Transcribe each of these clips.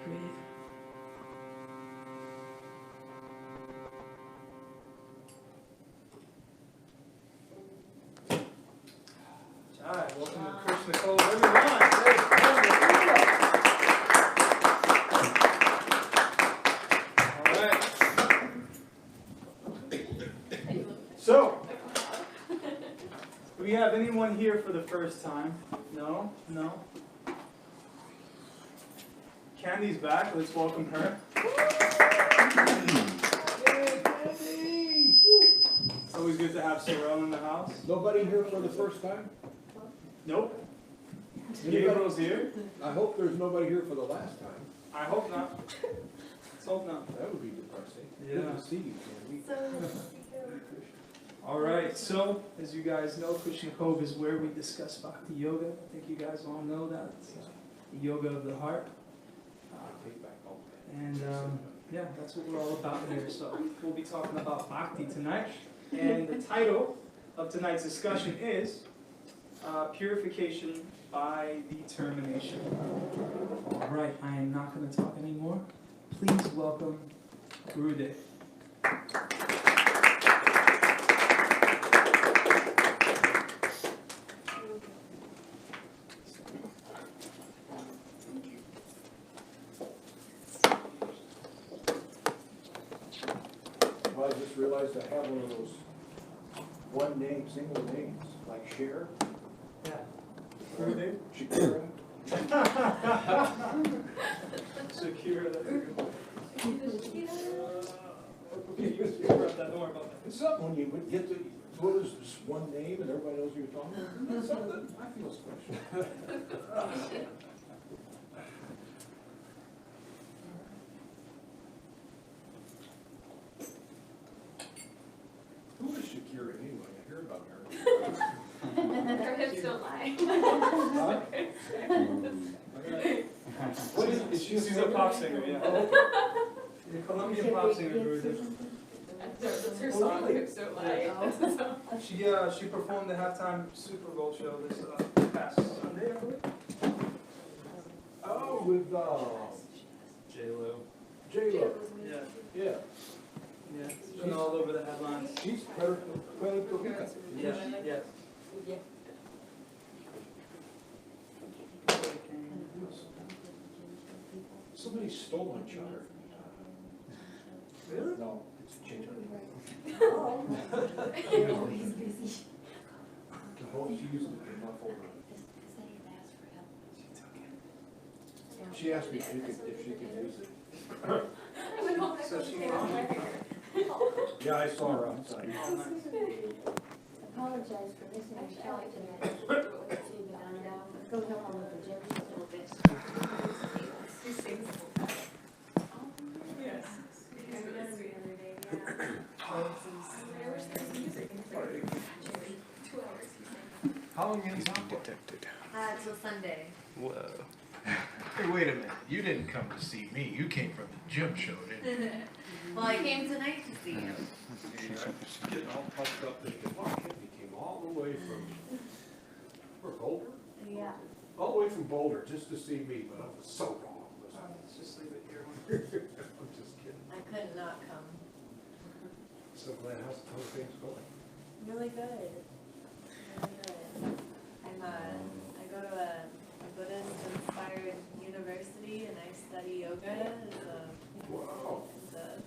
Breathe. All right, welcome to Krishna Cove, everyone. All right. So, do we have anyone here for the first time? No? No? Candy's back. Let's welcome her. It's always good to have Sorrel in the house. Nobody here for the first time? Nope. Gabriel's here. I hope there's nobody here for the last time. I hope not. Let's hope not. That would be depressing. Yeah. Good to see you, Candy. All right. So, as you guys know, Krishna Cove is where we discuss Bhakti Yoga. I think you guys all know that. It's the yoga of the heart. And yeah, that's what we're all about here. So we'll be talking about Bhakti tonight. And the title of tonight's discussion is Purification by Determination. All right, I am not going to talk anymore. Please welcome Gurudev. Well, I just realized I have one of those one name, single names, like Cher, Yeah. Gurudev? Shakira. Shakira, that's a good one. Okay, you guys figure out that. Don't worry about that. It's something when you would get to, what is this one name and everybody knows who you're talking about? It's something, I feel special. Who is Shakira anyway? I hear about her. Her hips don't lie. What is She's a pop singer, yeah. Oh, She's a Colombian pop singer, Gurudev. That's her song, Hips Don't Lie. She performed the halftime Super Bowl show this past Sunday, I believe. oh, with J-Lo. J-Lo. Yeah, Yeah. yeah. It's been all over the headlines. She's Puerto Rican. Yes, yes. Somebody stole my chart. Really? No, it's a change. He's busy. The whole, she used it to muffle her. She asked me if she could use it. So she wrong. Yeah, I saw her outside. Apologize for missing your show tonight. Go help her with the gym a little bit. She sings. Yes. I wish there was music in the 2 hours. How long is it? Till Sunday. Whoa. Hey, wait a minute. You didn't come to see me. You came from the gym show, didn't you? Well, I came tonight to see you. Getting all puffed up thinking, wow, Kennedy came all the way from, where, Boulder? Yeah. All the way from Boulder just to see me, but I was so wrong. Let's just leave it here. I'm just kidding. I could not come. So glad, how's things going? Really good. Really good. I go to a Buddhist-inspired university and I study yoga as Wow. an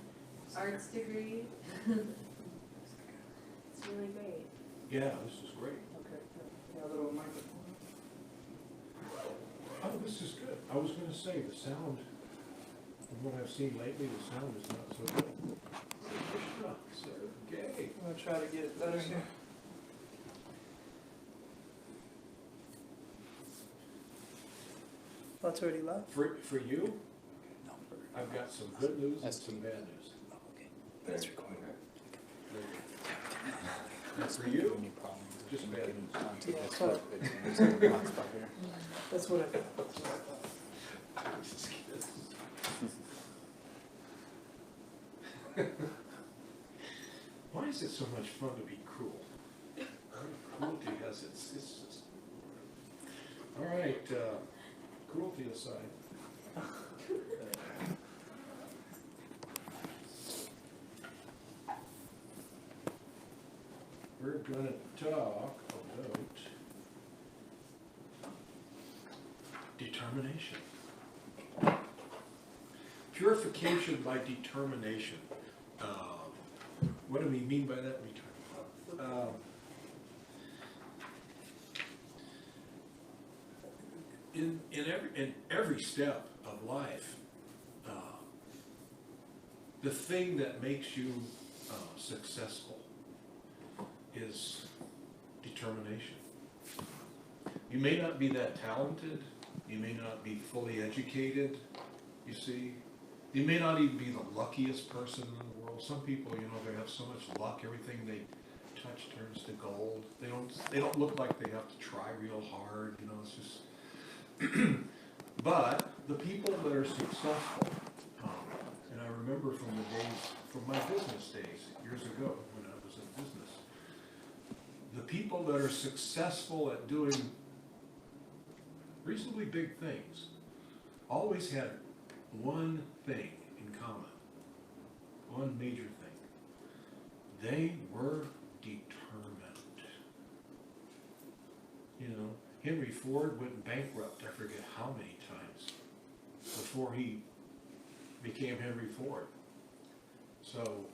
arts degree. It's really great. Yeah, this is great. Okay, yeah, a little microphone. Oh, this is good. I was gonna say, the sound, from what I've seen lately, the sound is not so good. Okay. I'm gonna try to get it better here. That's already left. For you, I've got some good news and some bad news. That's recording. For you, just bad news. Yeah, so that's what I got. Why is it so much fun to be cruel? Cruelty has its just... All right, cruelty aside. gonna talk about determination. Purification by determination. What do we mean by that? Let me turn. In every step of life, the thing that makes you successful is determination. You may not be that talented, you may not be fully educated, you see. You may not even be the luckiest person in the world. Some people, you know, they have so much luck, everything they touch turns to gold. They don't look like they have to try real hard, you know, it's just but the people that are successful, and I remember from my business days, years ago when I was in business, the people that are successful at doing reasonably big things always had one thing in common, one major thing. They were determined. You know, Henry Ford went bankrupt, I forget how many times, before he became Henry Ford. So,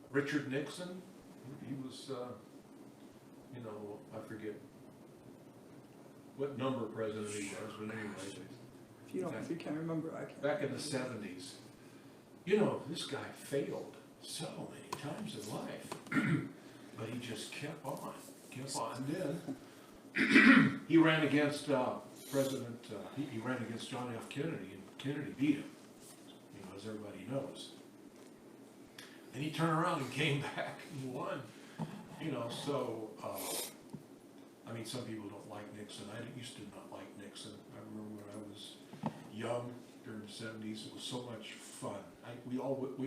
Richard Nixon, he was, you know, I forget what number president he was, but anyway. If you can't remember, I can. Back in the 70s, you know, this guy failed so many times in life, but he just kept on. And then he ran against he ran against John F. Kennedy, and Kennedy beat him, you know, as everybody knows. And he turned around and came back and won, you know, so, I mean, some people don't like Nixon. I used to not like Nixon. I remember when I was young during the 70s, it was so much fun. We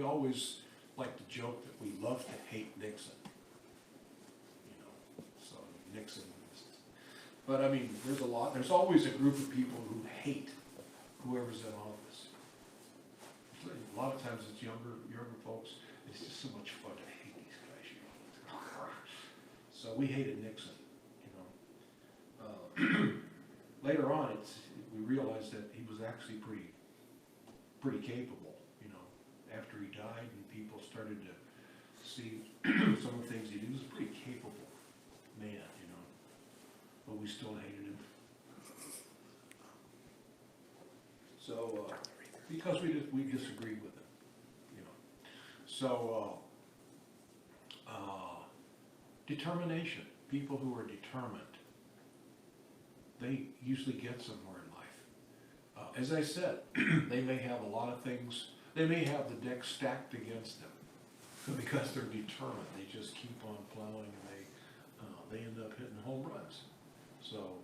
always liked to joke that we loved to hate Nixon. You know, so Nixon. But I mean, there's always a group of people who hate whoever's in office. A lot of times it's younger folks. It's just so much fun to hate these guys, you know. So we hated Nixon, you know. Later on, we realized that he was actually pretty capable, you know. After he died and people started to see some of the things he did, he was a pretty capable man, you know. But we still hated him. So, because we disagreed with him, you know. So, determination. People who are determined, they usually get somewhere in life. As I said, they may have a lot of things, they may have the deck stacked against them, but because they're determined, they just keep on plowing and they end up hitting home runs. So,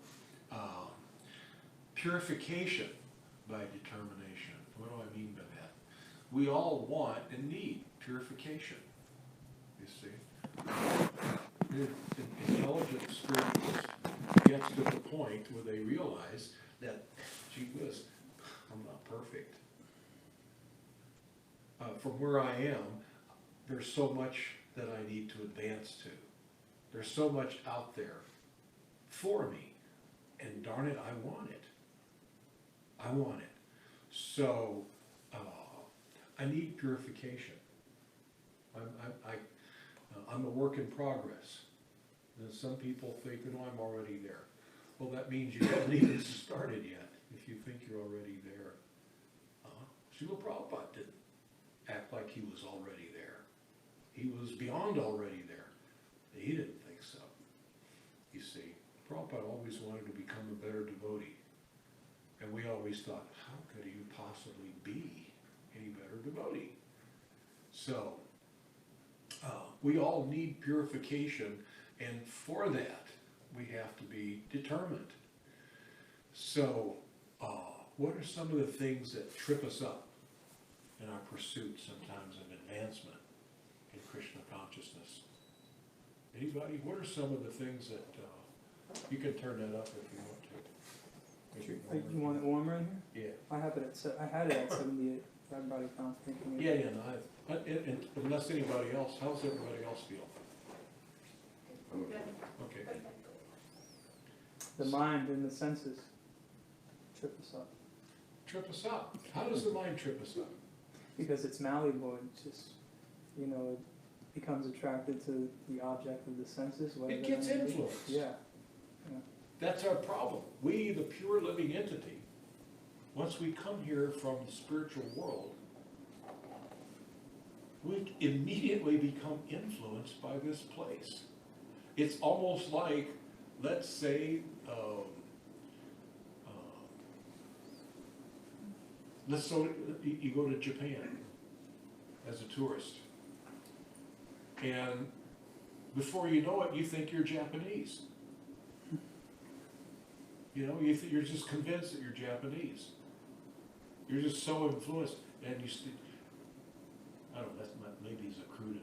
purification by determination. What do I mean by that? We all want and need purification, you see. Intelligent spirituals gets to the point where they realize that, gee whiz, I'm not perfect. From where I am, there's so much that I need to advance to. There's so much out there for me, and darn it, I want it. I want it. So, I need purification. I'm a work in progress. And some people think, you know, I'm already there. Well, that means you haven't even started yet, if you think you're already there. Srila Prabhupada didn't act like he was already there. He was beyond already there. He didn't think so. You see, Prabhupada always wanted to become a better devotee. And we always thought, how could he possibly be any better devotee? So, we all need purification, and for that, we have to be determined. So, what are some of the things that trip us up in our pursuit sometimes of advancement in Krishna consciousness? Anybody? What are some of the things that, you can turn that up if you want to. You want it warmer in here? Yeah. I have it at, I had it at 78. Everybody found thinking. Yeah, yeah, no, and unless anybody else, how's everybody else feel? Good. Okay. The mind and the senses trip us up. Trip us up. How does the mind trip us up? Because it's malleable, it just, you know, it becomes attracted to the object of the senses. whatever It gets that may be. influenced. Yeah. That's our problem. We, the pure living entity, once we come here from the spiritual world, we immediately become influenced by this place. It's almost like, let's say, let's say you go to Japan as a tourist, and before you know it, you think you're Japanese. You know, you're just convinced that you're Japanese. You're just so influenced, and I don't know, maybe it's a crude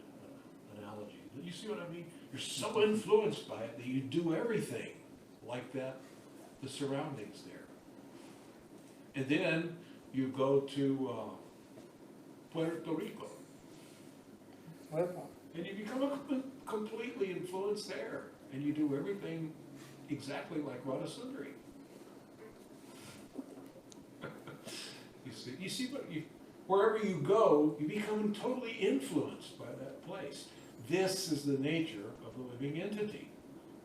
analogy. But you see what I mean? You're so influenced by it that you do everything like that, the surroundings there. And then you go to Puerto Rico, and you become completely influenced there, and you do everything exactly like Radha Sundari. You see wherever you go, you become totally influenced by that place. This is the nature of the living entity.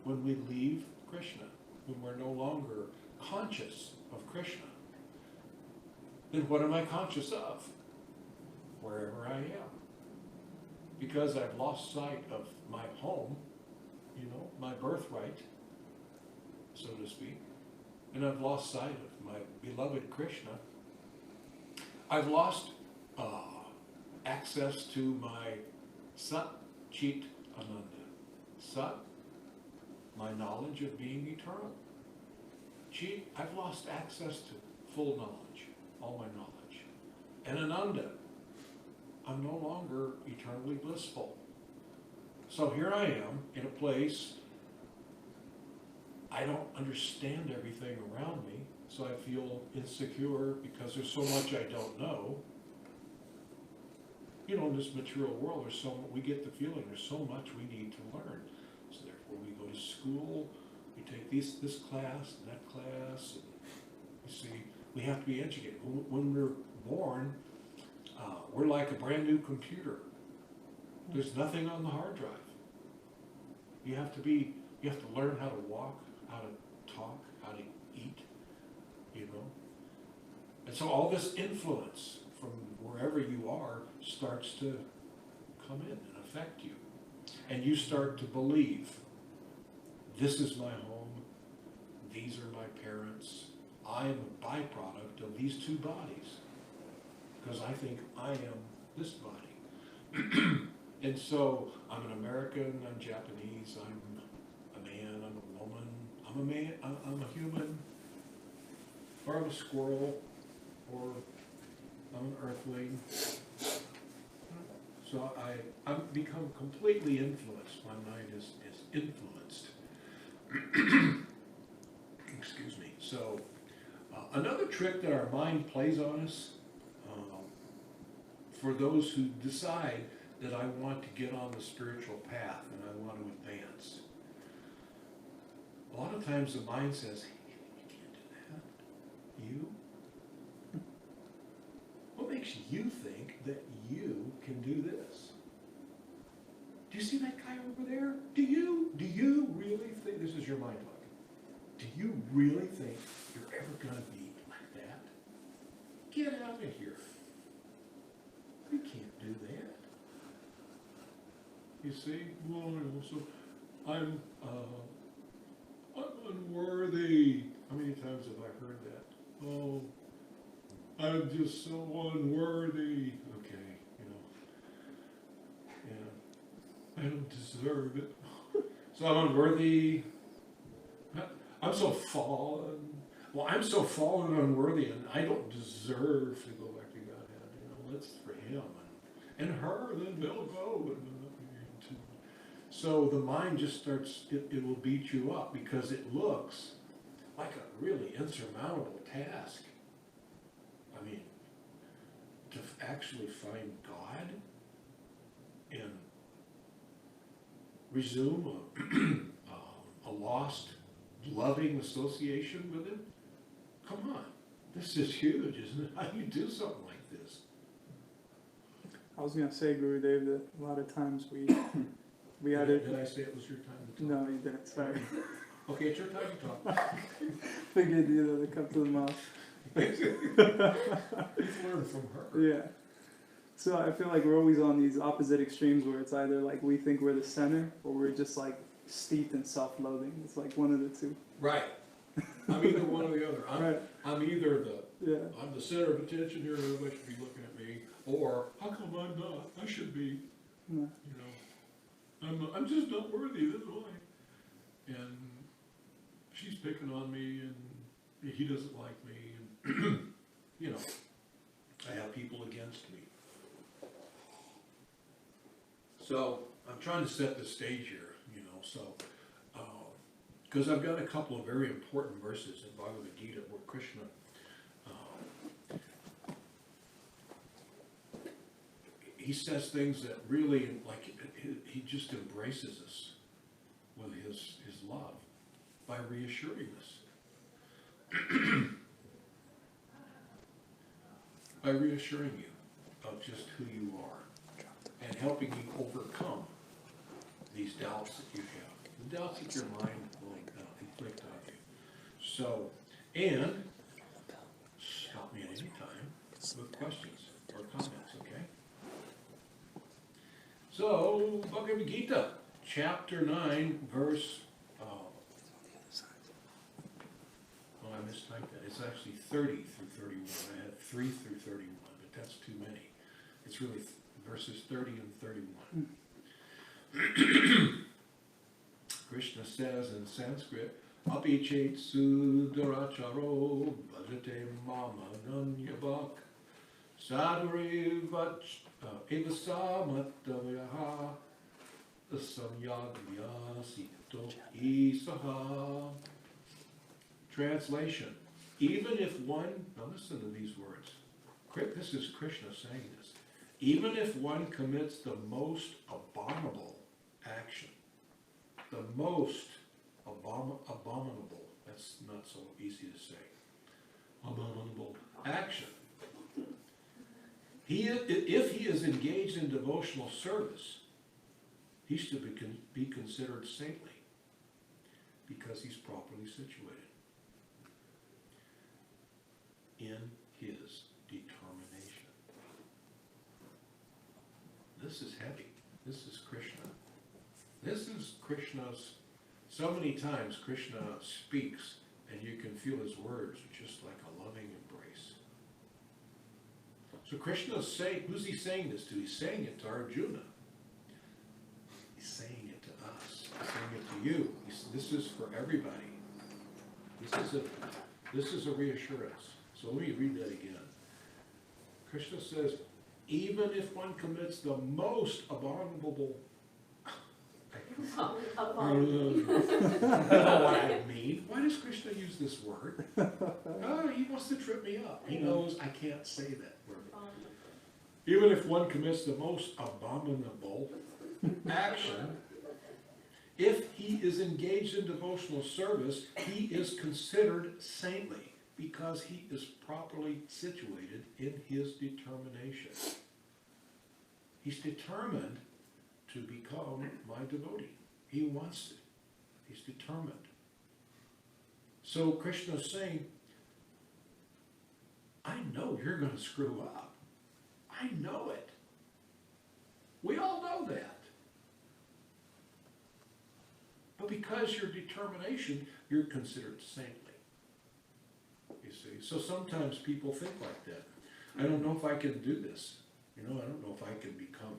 When we leave Krishna, when we're no longer conscious of Krishna, then what am I conscious of? Wherever I am. Because I've lost sight of my home, you know, my birthright, so to speak, and I've lost sight of my beloved Krishna. I've lost access to my Sat Chit Ananda. Sat, my knowledge of being eternal. Chit, I've lost access to full knowledge, all my knowledge. And Ananda, I'm no longer eternally blissful. So here I am in a place, I don't understand everything around me, so I feel insecure because there's so much I don't know. You know, in this material world, we get the feeling there's so much we need to learn. So therefore we go to school, we take this class, and that class, and you see, we have to be educated. When we're born, we're like a brand new computer. There's nothing on the hard drive. You have to learn how to walk, how to talk, how to eat, you know. And so all this influence from wherever you are starts to come in and affect you. And you start to believe, this is my home, these are my parents, I am a byproduct of these two bodies. Because I think I am this body. And so I'm an American, I'm Japanese, I'm a man, I'm a woman, I'm a man, I'm a human, or I'm a squirrel, or I'm an earthling. So I've become completely influenced. My mind is influenced. Excuse me. So another trick that our mind plays on us, for those who decide that I want to get on the spiritual path and I want to advance. A lot of times the mind says, hey, you can't do that. You? What makes you think that you can do this? Do you see that guy over there? Do you really think, this is your mind talking, do you really think you're ever going to be like that? Get out of here. You can't do that. You see? Well, so I'm unworthy. How many times have I heard that? Oh, I'm just so unworthy. Okay, you know. Yeah. I don't deserve it. So I'm unworthy. I'm so fallen. Well, I'm so fallen and unworthy, and I don't deserve to go back to Godhead. You know, that's for him and her. Then they'll go. So the mind just starts. It will beat you up because it looks like a really insurmountable task. I mean, to actually find God and resume a lost, loving association with Him? Come on, this is huge, isn't it? How do you do something like this? I was gonna say, Guru Dev, that a lot of times we had it. Did I say it was your time to talk? No, you didn't. Sorry. Okay, it's your time to talk. Figured the cup to the mouth. You've learned from her. Yeah. So I feel like we're always on these opposite extremes where it's either like we think we're the center or we're just like steeped in self-loathing. It's like one of the two. Right. I'm either one or the other. Right. I'm either Yeah. I'm the center of attention here, and everybody should be looking at me, or how come I'm not? I should be. No. You know, I'm just not worthy. That's why. And she's picking on me, and he doesn't like me, and you know, I have people against me. So I'm trying to set the stage here, you know. So because I've got a couple of very important verses in Bhagavad Gita where Krishna he says things that really, like, he just embraces us with his love by reassuring us. By reassuring you of just who you are and helping you overcome these doubts that you have. The doubts that your mind will inflict on you. So, and stop me at any time with questions or comments, okay? So, Bhagavad Gita, chapter 9, verse, oh, I mistyped that. It's actually 30 through 31. I had 3 through 31, but that's too many. It's really verses 30 and 31. Krishna says in Sanskrit, Api chet sudaracharo bhajate mama nanyabak sadhuri vach evasa mattavayaha samyagyasito isaha. Translation, even if one, now listen to these words, this is Krishna saying this, even if one commits the most abominable action, the most abominable, that's not so easy to say, abominable action, if he is engaged in devotional service, he's to be considered saintly because he's properly situated in his determination. This is heavy. This is Krishna. This is Krishna's, so many times Krishna speaks and you can feel his words just like a loving embrace. So Krishna's saying, who's he saying this to? He's saying it to Arjuna. He's saying it to us. He's saying it to you. This is for everybody. This is a reassurance. So let me read that again. Krishna says, even if one commits the most abominable, I don't know what I mean. Why does Krishna use this word? Oh, he wants to trip me up. He knows I can't say that word. Even if one commits the most abominable action, if he is engaged in devotional service, he is considered saintly because he is properly situated in his determination. He's determined to become my devotee. He wants it. He's determined. So Krishna's saying, I know you're going to screw up. I know it. We all know that. But because your determination, you're considered saintly. You see, so sometimes people think like that. I don't know if I can do this. You know, I don't know if I can become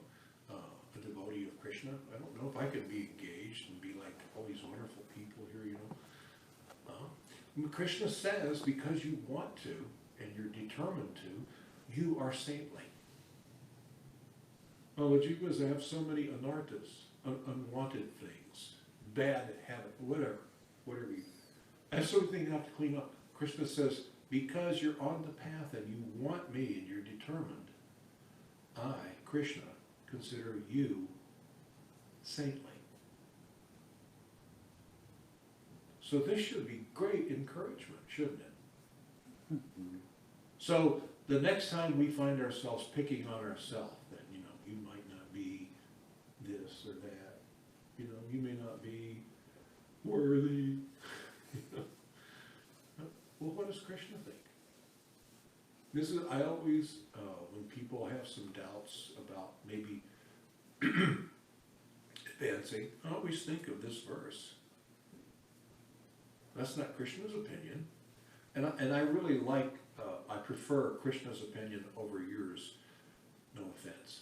a devotee of Krishna. I don't know if I can be engaged and be like all these wonderful people here, you know. Krishna says because you want to and you're determined to, you are saintly. Oh, the jivas have so many anarthas, unwanted things, bad habit, whatever you That's something you have to clean up. Krishna says, because you're on the path and you want me and you're determined, I, Krishna, consider you saintly. So this should be great encouragement, shouldn't it? So the next time we find ourselves picking on ourselves, that, you know, you might not be this or that, you know, you may not be worthy. Well, what does Krishna think? This is, I always, when people have some doubts about maybe advancing, I always think of this verse. That's not Krishna's opinion. And I really like, I prefer Krishna's opinion over yours. No offense.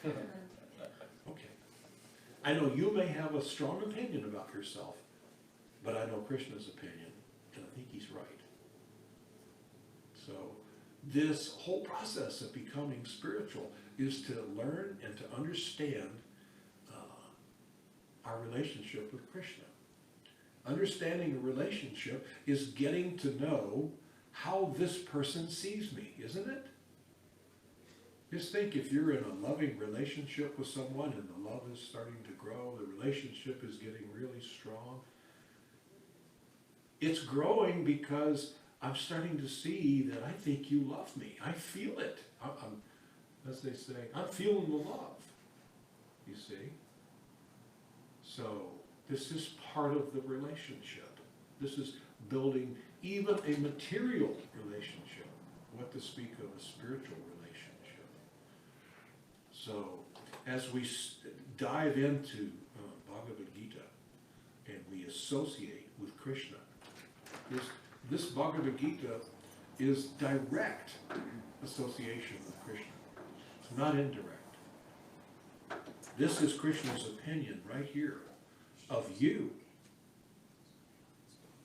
Okay. I know you may have a strong opinion about yourself, but I know Krishna's opinion, and I think he's right. So this whole process of becoming spiritual is to learn and to understand our relationship with Krishna. Understanding a relationship is getting to know how this person sees me, isn't it? Just think, if you're in a loving relationship with someone and the love is starting to grow, the relationship is getting really strong. It's growing because I'm starting to see that I think you love me. I feel it. I'm, as they say, I'm feeling the love, you see? So this is part of the relationship. This is building even a material relationship, what to speak of a spiritual relationship. So as we dive into Bhagavad Gita and we associate with Krishna, this Bhagavad Gita is direct association with Krishna. It's not indirect. This is Krishna's opinion right here of you.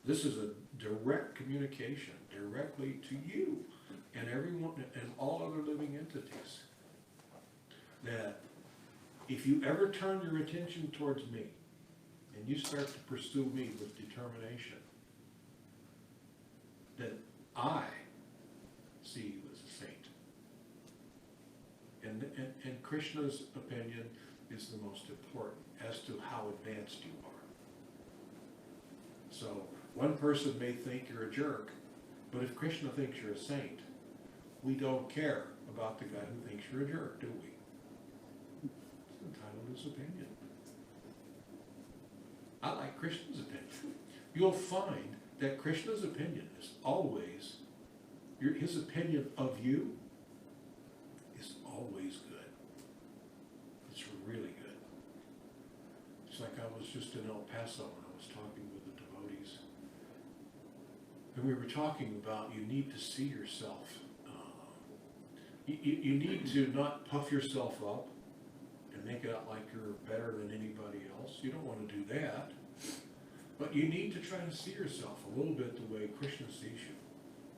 This is a direct communication directly to you and everyone and all other living entities. That if you ever turn your attention towards me and you start to pursue me with determination, that I see you as a saint. And Krishna's opinion is the most important as to how advanced you are. So one person may think you're a jerk, but if Krishna thinks you're a saint, we don't care about the guy who thinks you're a jerk, do we? It's entitled to his opinion. I like Krishna's opinion. You'll find that Krishna's opinion is always, his opinion of you is always good. It's really good. It's like I was just in El Paso when I was talking with the devotees. And we were talking about you need to see yourself. You need to not puff yourself up and make it out like you're better than anybody else. You don't want to do that. But you need to try to see yourself a little bit the way Krishna sees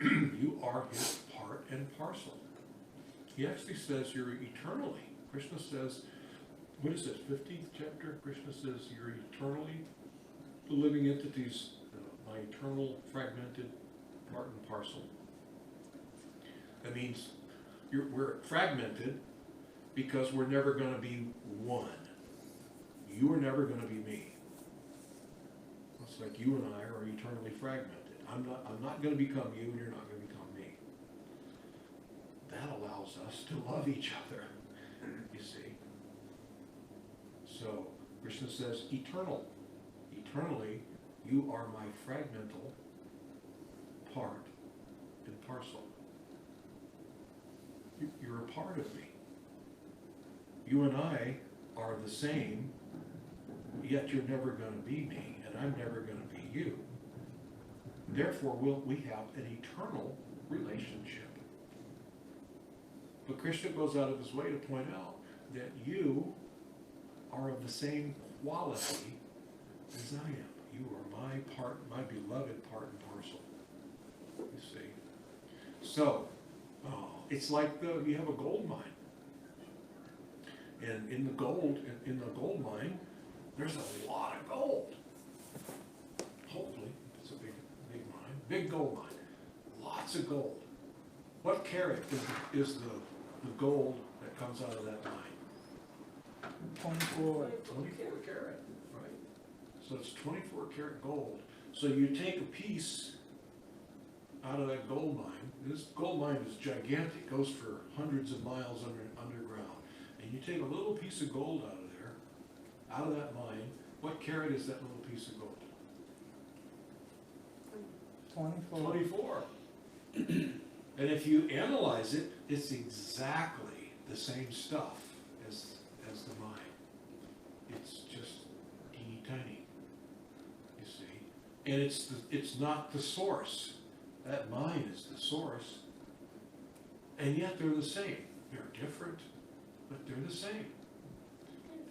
you. You are his part and parcel. He actually says you're eternally. Krishna says, what is it, 15th chapter? Krishna says you're eternally, the living entities, my eternal fragmented part and parcel. That means we're fragmented because we're never going to be one. You are never going to be me. It's like you and I are eternally fragmented. I'm not going to become you, and you're not going to become me. That allows us to love each other, you see. So Krishna says, eternal. Eternally, you are my fragmental part and parcel. You're a part of me. You and I are the same, yet you're never going to be me, and I'm never going to be you. Therefore, we have an eternal relationship. But Krishna goes out of his way to point out that you are of the same quality as I am. You are my part, my beloved part and parcel. You see? So, it's like you have a gold mine. And in the gold mine, there's a lot of gold. big gold mine, lots of gold. What carat is the gold that comes out of that mine? 24. 24 carat, right? So it's 24 karat gold. So you take a piece out of that gold mine. This gold mine is gigantic, goes for hundreds of miles underground. And you take a little piece of gold out of there, out of that mine. What carat is that little piece of gold? 24. 24. And if you analyze it, it's exactly the same stuff as the mine. It's just teeny tiny, you see. And it's not the source. That mine is the source. And yet they're the same. They're different, but they're the same.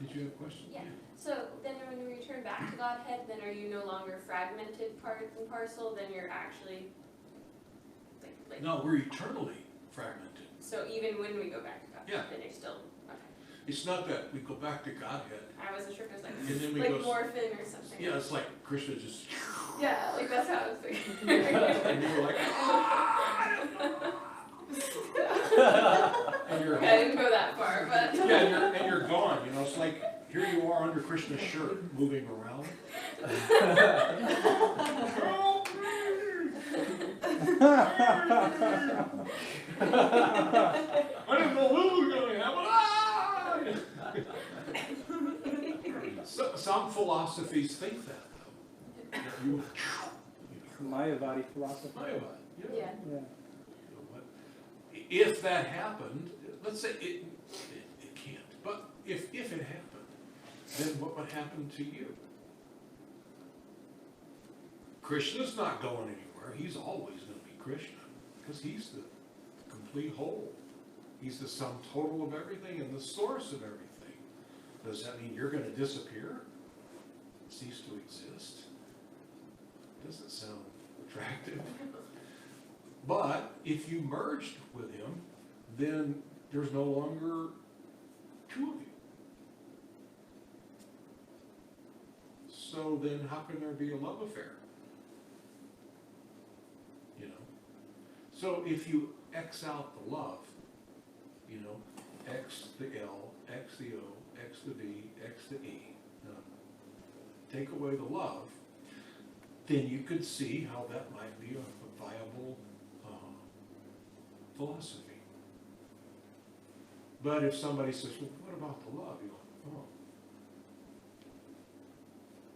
Did you have a question? Yeah. So then when you return back to Godhead, then are you no longer fragmented part and parcel, then you're actually like No, we're eternally fragmented. so even when we go back to Godhead, Yeah. then you're still okay. It's not that we go back to Godhead, I wasn't sure if it was and then we like go, morphin or something. yeah, it's like Krishna just, Yeah, like that's how I was thinking. and you're like, and you're, I didn't go that far, but yeah, and you're gone, you know, it's like, here you are under Krishna's shirt, moving around. I didn't know who was going to happen. Some philosophies think that, though. That you, Mayavadi philosophy. yeah. Yeah. You know what? If that happened, let's say it can't, but if it happened, then what would happen to you? Krishna's not going anywhere. He's always going to be Krishna because he's the complete whole. He's the sum total of everything and the source of everything. Does that mean you're going to disappear? Cease to exist? Doesn't sound attractive. But if you merged with him, then there's no longer two of you. So then how can there be a love affair? You know? So if you X out the love, you know, X the L, X the O, X the V, X the E, take away the love, then you could see how that might be a viable philosophy. But if somebody says, well, what about the love? You go, oh.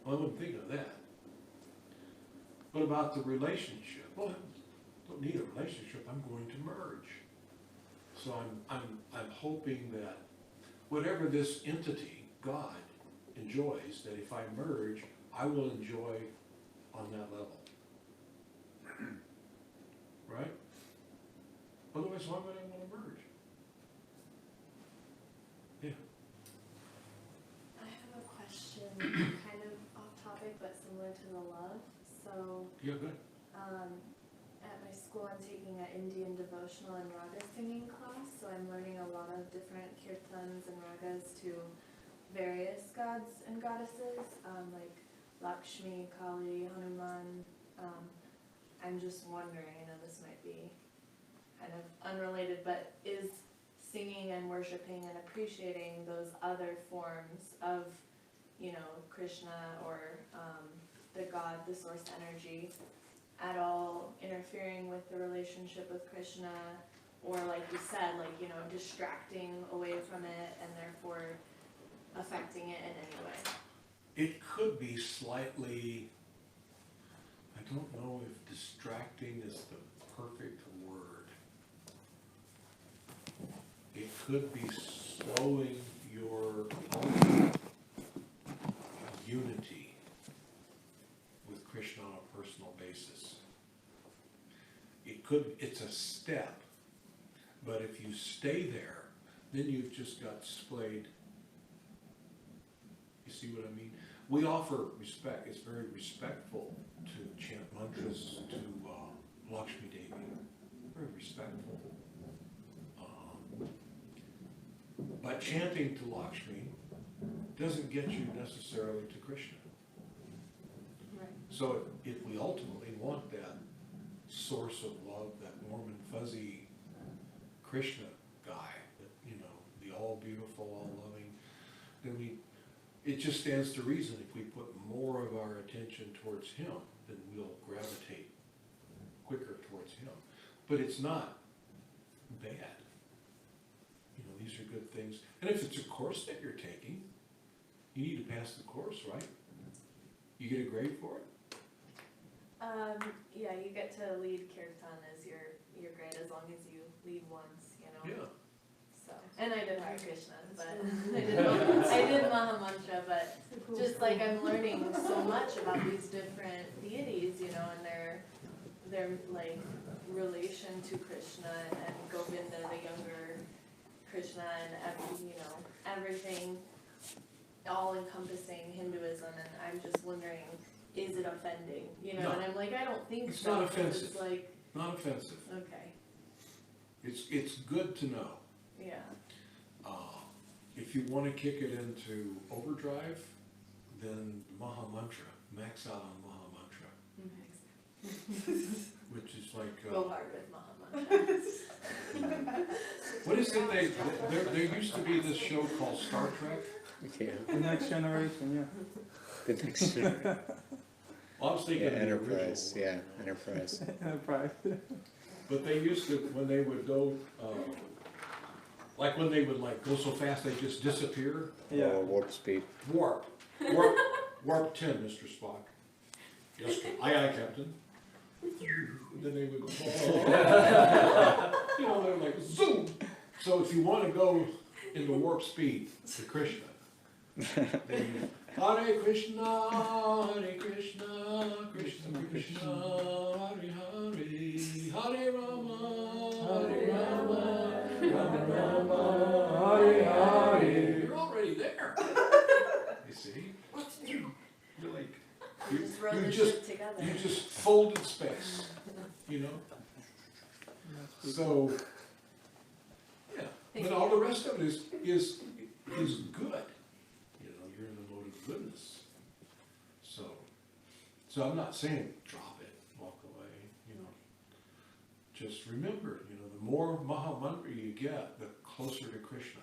Well, I wouldn't think of that. What about the relationship? Well, I don't need a relationship. I'm going to merge. So I'm hoping that whatever this entity, God, enjoys, that if I merge, I will enjoy on that level. Right? Otherwise, why would I want to merge? Yeah. I have a question, kind of off topic, but similar to the love. So, Yeah, good. at my school, I'm taking an Indian devotional and raga singing class. So I'm learning a lot of different kirtans and ragas to various gods and goddesses, like Lakshmi, Kali, Hanuman. I'm just wondering, I know this might be kind of unrelated, but is singing and worshiping and appreciating those other forms of, you know, Krishna or the God, the source energy, at all interfering with the relationship with Krishna, or like you said, like, you know, distracting away from it and therefore affecting it in any way? It could be slightly, I don't know if distracting is the perfect word. It could be slowing your unity with Krishna on a personal basis. It's a step, but if you stay there, then you've just got splayed. You see what I mean? We offer respect. It's very respectful to chant mantras to Lakshmi Devi. Very respectful. But chanting to Lakshmi doesn't get you necessarily to Krishna. Right. So if we ultimately want that source of love, that warm and fuzzy Krishna guy, that, you know, the all beautiful, all loving, then it just stands to reason if we put more of our attention towards him, then we'll gravitate quicker towards him. But it's not bad. You know, these are good things. And if it's a course that you're taking, you need to pass the course, right? You get a grade for it? Yeah, you get to lead kirtan as your grade as long as you lead once, you know. Yeah. So, and I did Hare Krishna, but I did Maha Mantra, but just like I'm learning so much about these different deities, you know, and their like relation to Krishna and Govinda, the younger Krishna, and you know, everything, all encompassing Hinduism, and I'm just wondering, is it offending? You know, No. and I'm like, I don't think It's so. not 'cause offensive. It's like, Not offensive. okay, It's good to know. yeah. If you want to kick it into overdrive, then Maha Mantra, max out on Maha Mantra, which is like, Go hard with Maha Mantra. what is it there used to be this show called Star Trek? Yeah, The next generation, yeah. the next one. Well, I was thinking Yeah, of the Enterprise, original one. yeah, Enterprise. Enterprise. But they used to, when they would go, like when they would like go so fast they just disappear. Yeah. Or warp speed. Warp 10, Mr. Spock. Yes, aye, Captain. Then they would, you know, they're like zoom. So if you want to go into warp speed to Krishna, then you, Hare Krishna, Krishna Krishna, Hare Hare, Hare Rama, Rama Rama, Hare Hare. You're already there. You see? You're like, Just run you the just, ship together. you just folded space, you know? So, yeah, Thank but you. all the rest of it is good. You know, you're in the mode of goodness. So I'm not saying drop it, walk away, you know. Just remember, you know, the more Maha Mantra you get, the closer to Krishna.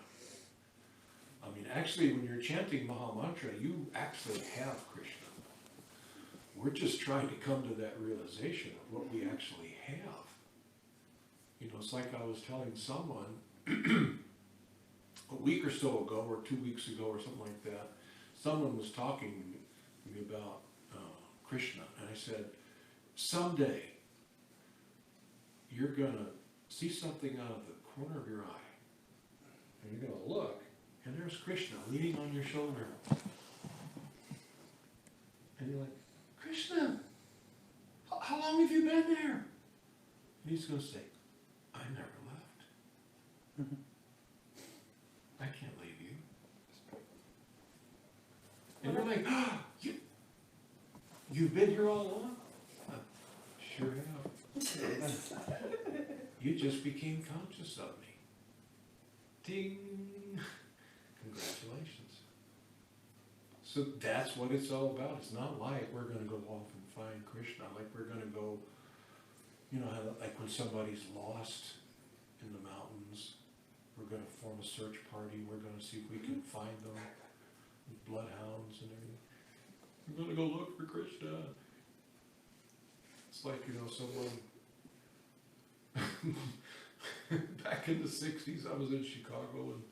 I mean, actually, when you're chanting Maha Mantra, you actually have Krishna. We're just trying to come to that realization of what we actually have. You know, it's like I was telling someone a week or so ago, or 2 weeks ago, or something like that. Someone was talking to me about Krishna, and I said, someday you're gonna see something out of the corner of your eye, and you're gonna look, and there's Krishna leaning on your shoulder. And you're like, Krishna, how long have you been there? And he's gonna say, I never left. I can't leave you. And you're like, oh, you've been here all along? I sure have. You just became conscious of me. Ding! Congratulations. So that's what it's all about. It's not like we're going to go off and find Krishna, like we're going to go, you know, like when somebody's lost in the mountains, we're going to form a search party, we're going to see if we can find them with bloodhounds and everything. We're going to go look for Krishna. It's like, you know, someone, back in the 60s, I was in Chicago and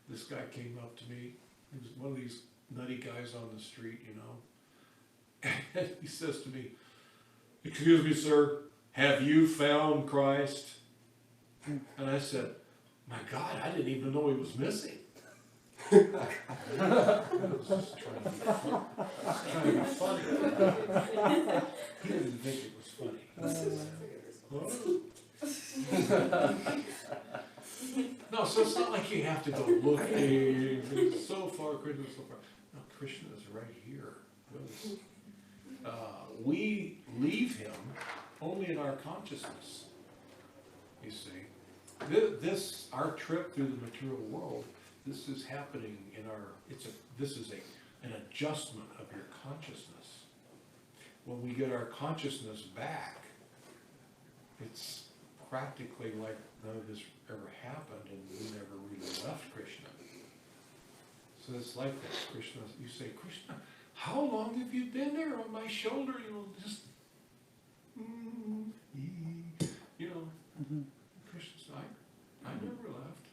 this guy came up to me. He was one of these nutty guys on the street, you know. And he says to me, excuse me, sir, have you found Christ? And I said, my God, I didn't even know he was missing. I was just trying to be funny. He didn't think it was funny. No, so it's not like you have to go looking. It's so far, Krishna's so far. No, Krishna is right here with us. We leave him only in our consciousness. You see, our trip through the material world. This is happening in this is an adjustment of your consciousness. When we get our consciousness back, it's practically like none of this ever happened and we never really left Krishna. So it's like that. Krishna, you say, Krishna, how long have you been there on my shoulder? You know, just, you know, Krishna's like, I never left.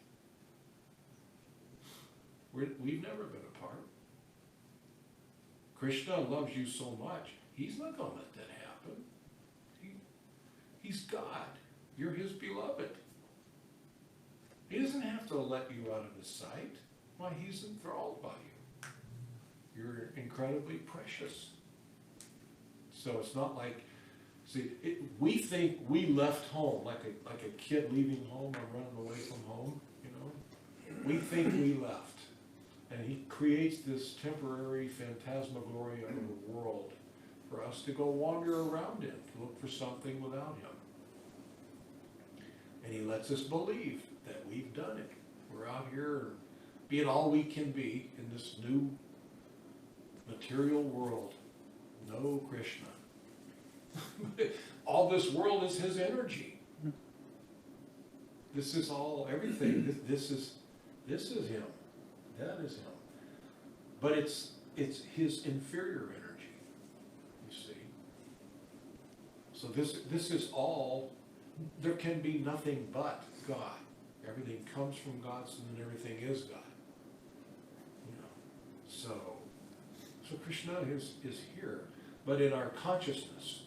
We've never been apart. Krishna loves you so much, he's not going to let that happen. He's God. You're his beloved. He doesn't have to let you out of his sight. Why, he's enthralled by you. You're incredibly precious. So it's not like, see, we think we left home, like a kid leaving home or running away from home, you know? We think we left. And he creates this temporary phantasmagoria of the world for us to go wander around in, to look for something without him. And he lets us believe that we've done it. We're out here being all we can be in this new material world. No Krishna. All this world is his energy. This is all, everything. This is him. That is him. But it's his inferior energy, you see. So this is all, there can be nothing but God. Everything comes from God, so then everything is God. You know. So Krishna is here. But in our consciousness,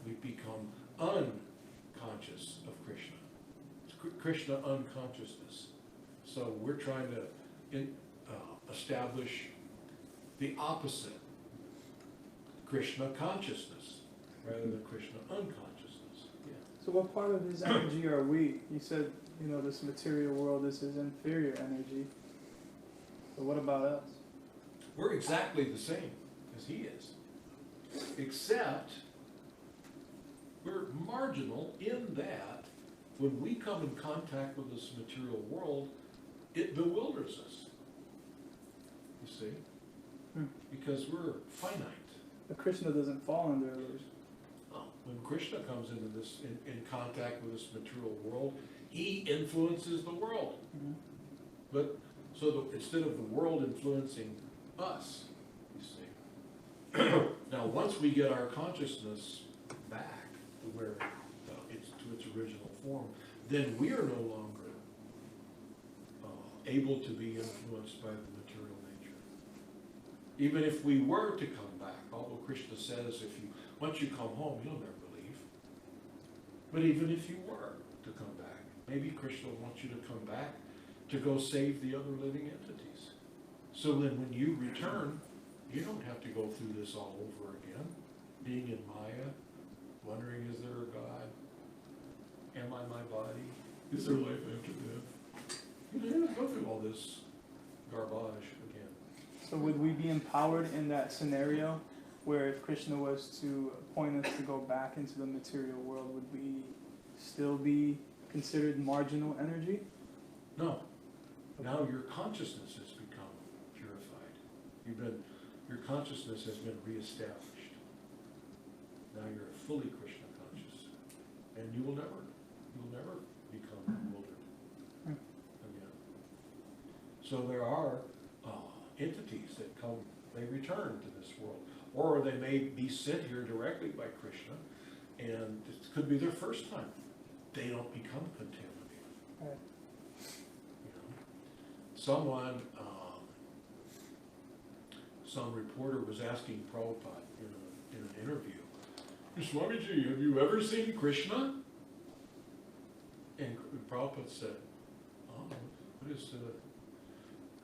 we've become unconscious of Krishna. It's Krishna unconsciousness. So we're trying to establish the opposite, Krishna consciousness, rather than Krishna unconsciousness. Yeah. So what part of his energy are we? You said, you know, this material world is his inferior energy. So what about us? We're exactly the same as he is, except we're marginal in that when we come in contact with this material world, it bewilders us, you see, because we're finite. But Krishna doesn't fall under illusion. When Krishna comes into this, in contact with this material world, he influences the world. But so instead of the world influencing us, you see. Now, once we get our consciousness back to where it's to its original form, then we are no longer able to be influenced by the material nature. Even if we were to come back, although Krishna says once you come home, you'll never leave. But even if you were to come back, maybe Krishna wants you to come back to go save the other living entities. So then when you return, you don't have to go through this all over again, being in Maya, wondering, is there a God? Am I my body? Is there life after death? You don't go through all this garbage again. So would we be empowered in that scenario where if Krishna was to point us to go back into the material world, would we still be considered marginal energy? No. Now your consciousness has become purified. Your consciousness has been reestablished. Now you're fully Krishna conscious. And you will never become bewildered again. So there are entities that come, they return to this world. Or they may be sent here directly by Krishna, and it could be their first time. They don't become contaminated. Right. You know? Some reporter was asking Prabhupada in an interview, Swamiji, have you ever seen Krishna? And Prabhupada said, what is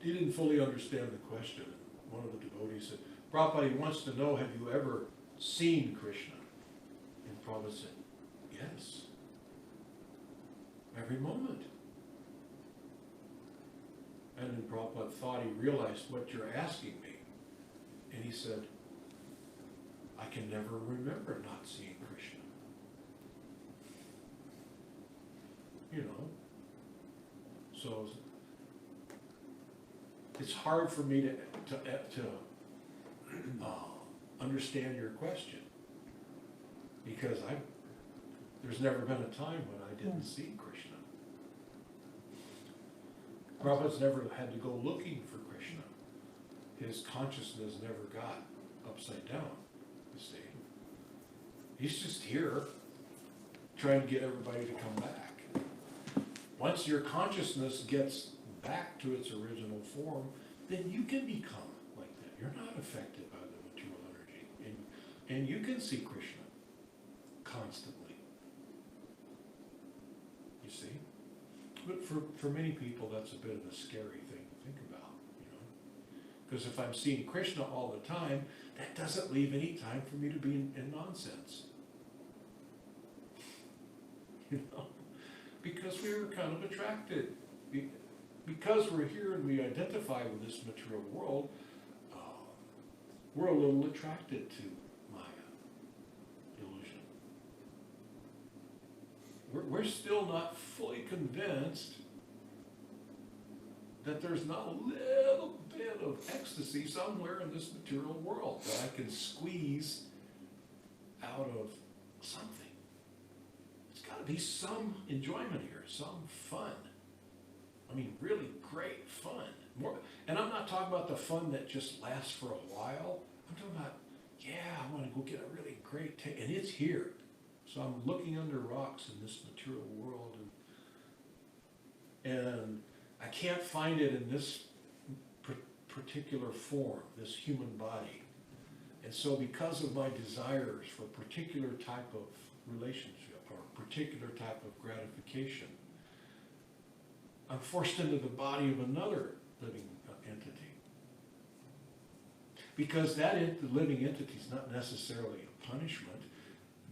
he didn't fully understand the question. One of the devotees said, Prabhupada, he wants to know, have you ever seen Krishna? And Prabhupada said, yes. Every moment. And then Prabhupada thought he realized what you're asking me. And he said, I can never remember not seeing Krishna. You know? So it's hard for me to understand your question, because There's never been a time when I didn't see Krishna. Prabhupada's never had to go looking for Krishna. His consciousness never got upside down, you see. He's just here trying to get everybody to come back. Once your consciousness gets back to its original form, then you can become like that. You're not affected by the material energy. And you can see Krishna constantly. You see? But for many people, that's a bit of a scary thing to think about, you know. Because if I'm seeing Krishna all the time, that doesn't leave any time for me to be in nonsense. You know? Because we were kind of attracted. Because we're here and we identify with this material world, we're a little attracted to Maya, illusion. We're still not fully convinced that there's not a little bit of ecstasy somewhere in this material world that I can squeeze out of something. There's got to be some enjoyment here, some fun. I mean, really great fun. And I'm not talking about the fun that just lasts for a while. I'm talking about, yeah, I want to go get a really great take, and it's here. So I'm looking under rocks in this material world, and I can't find it in this particular form, this human body. And so because of my desires for a particular type of relationship or a particular type of gratification, I'm forced into the body of another living entity. Because that living entity is not necessarily a punishment.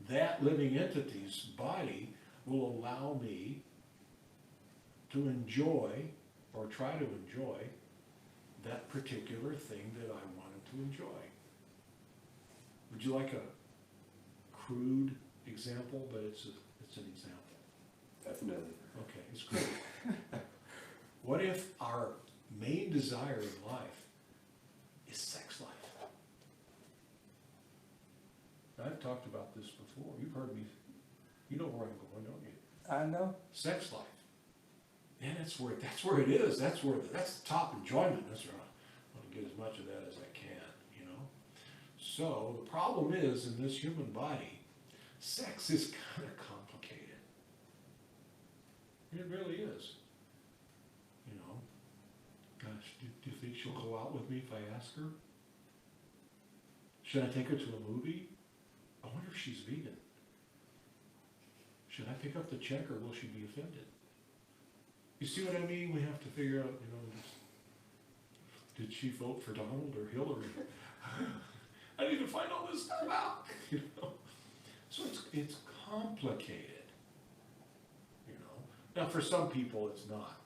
That living entity's body will allow me to enjoy, or try to enjoy, that particular thing that I wanted to enjoy. Would you like a crude example? But it's an example. Definitely. Okay, it's great. What if our main desire in life is sex life? I've talked about this before. You've heard me. You know where I'm going, don't you? I know. Sex life. And that's where it is. That's the top enjoyment. That's where I want to get as much of that as I can, you know. So the problem is, in this human body, sex is kind of complicated. It really is. You know, gosh, do you think she'll go out with me if I ask her? Should I take her to a movie? I wonder if she's vegan. Should I pick up the check, or will she be offended? You see what I mean? We have to figure out, you know, did she vote for Donald or Hillary? I need to find all this stuff out, you know. So it's complicated, you know. Now for some people it's not.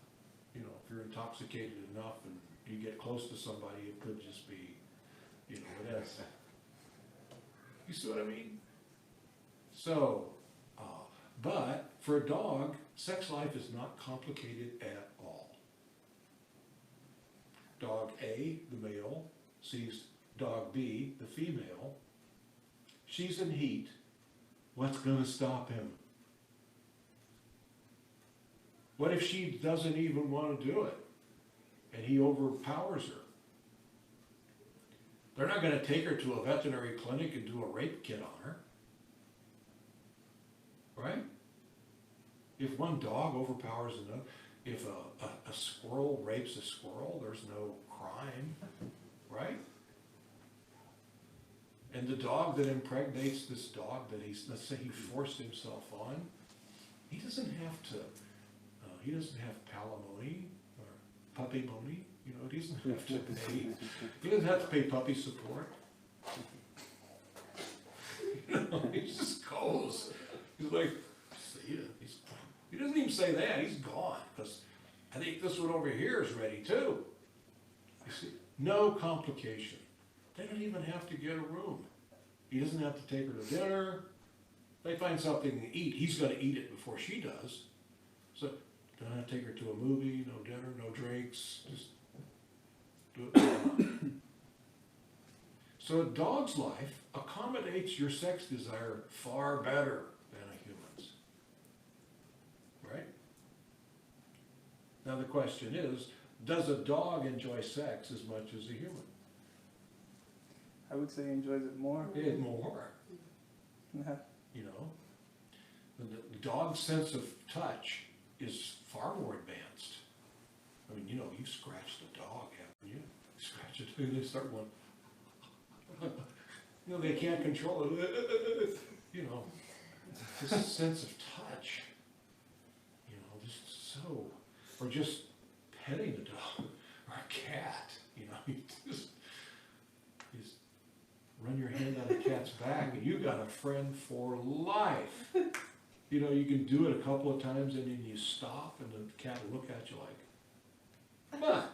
You know, if you're intoxicated enough and you get close to somebody, it could just be, you know, whatever. You see what I mean? So, but for a dog, sex life is not complicated at all. Dog A, the male, sees dog B, the female. She's in heat. What's going to stop him? What if she doesn't even want to do it and he overpowers her? They're not going to take her to a veterinary clinic and do a rape kit on her. Right? If one dog overpowers another, if a squirrel rapes a squirrel, there's no crime, right? And the dog that impregnates this dog that let's say he forced himself on, he doesn't have palimony or puppy money, you know, he doesn't have to pay, he doesn't have to pay puppy support. You know, he just goes. He's like, see ya. He doesn't even say that, he's gone, because I think this one over here is ready too. You see, no complication. They don't even have to get a room. He doesn't have to take her to dinner. They find something to eat, he's going to eat it before she does. So, don't have to take her to a movie, no dinner, no drinks, just do it. So a dog's life accommodates your sex desire far better than a human's. Now the question is, does a dog enjoy sex as much as a human? I would say he enjoys it more. It more, Yeah. you know? The dog's sense of touch is far more advanced. I mean, you know, you scratch the dog, haven't you? You scratch it, and they start going, you know, they can't control it, you know. This sense of touch, you know, just so, or just petting a dog or a cat, you know, you just run your hand on a cat's back and you got a friend for life. You know, you can do it a couple of times and then you stop and the cat will look at you like, come on,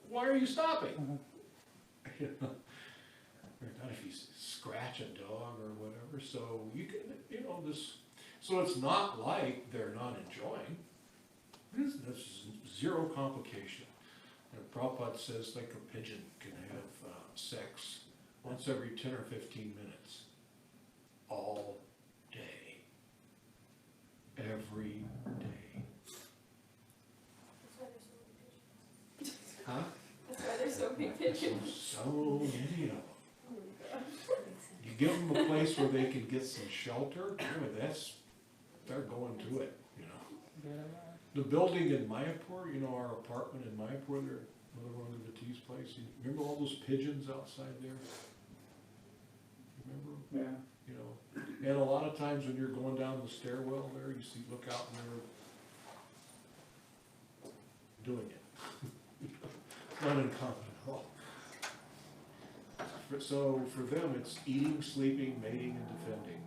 why are you stopping? You know, or not if you scratch a dog or whatever, so you can, you know, so it's not like they're not enjoying. There's zero complication. And Prabhupada says like a pigeon can have sex once every 10 or 15 minutes, all day, every day. Huh? That's why there's so many pigeons. So many of them. You give them a place where they can get some shelter, boy, they're going to it, you know. The building in Mayapur, you know, our apartment in Mayapur there, Mother Ranga Bati's place, you remember all those pigeons outside there? Remember? Yeah. You know, and a lot of times when you're going down the stairwell there, you see, look out and they're doing it. Not uncommon at all. So for them, it's eating, sleeping, mating, and defending,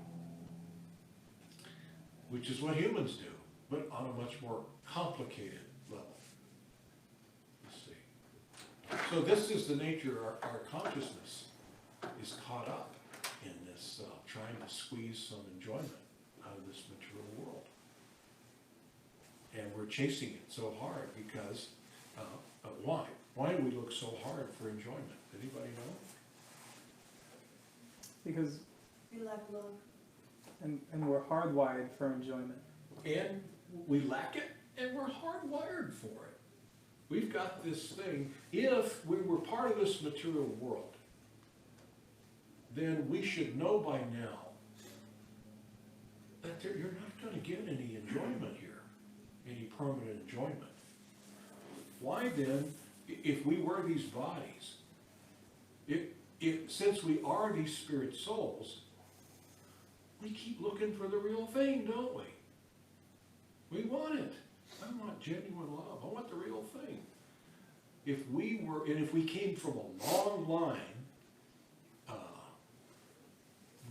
which is what humans do, but on a much more complicated level. Let's see. So this is the nature, our consciousness is caught up in this trying to squeeze some enjoyment out of this material world. And we're chasing it so hard because, why? Why do we look so hard for enjoyment? Anybody know? Because, We lack love. and we're hardwired for enjoyment. And we lack it, and we're hardwired for it. We've got this thing, if we were part of this material world, then we should know by now that you're not going to get any enjoyment here, any permanent enjoyment. Why then, if we were these bodies, since we are these spirit souls, we keep looking for the real thing, don't we? We want it. I want genuine love. I want the real thing. If we were, and if we came from a long line,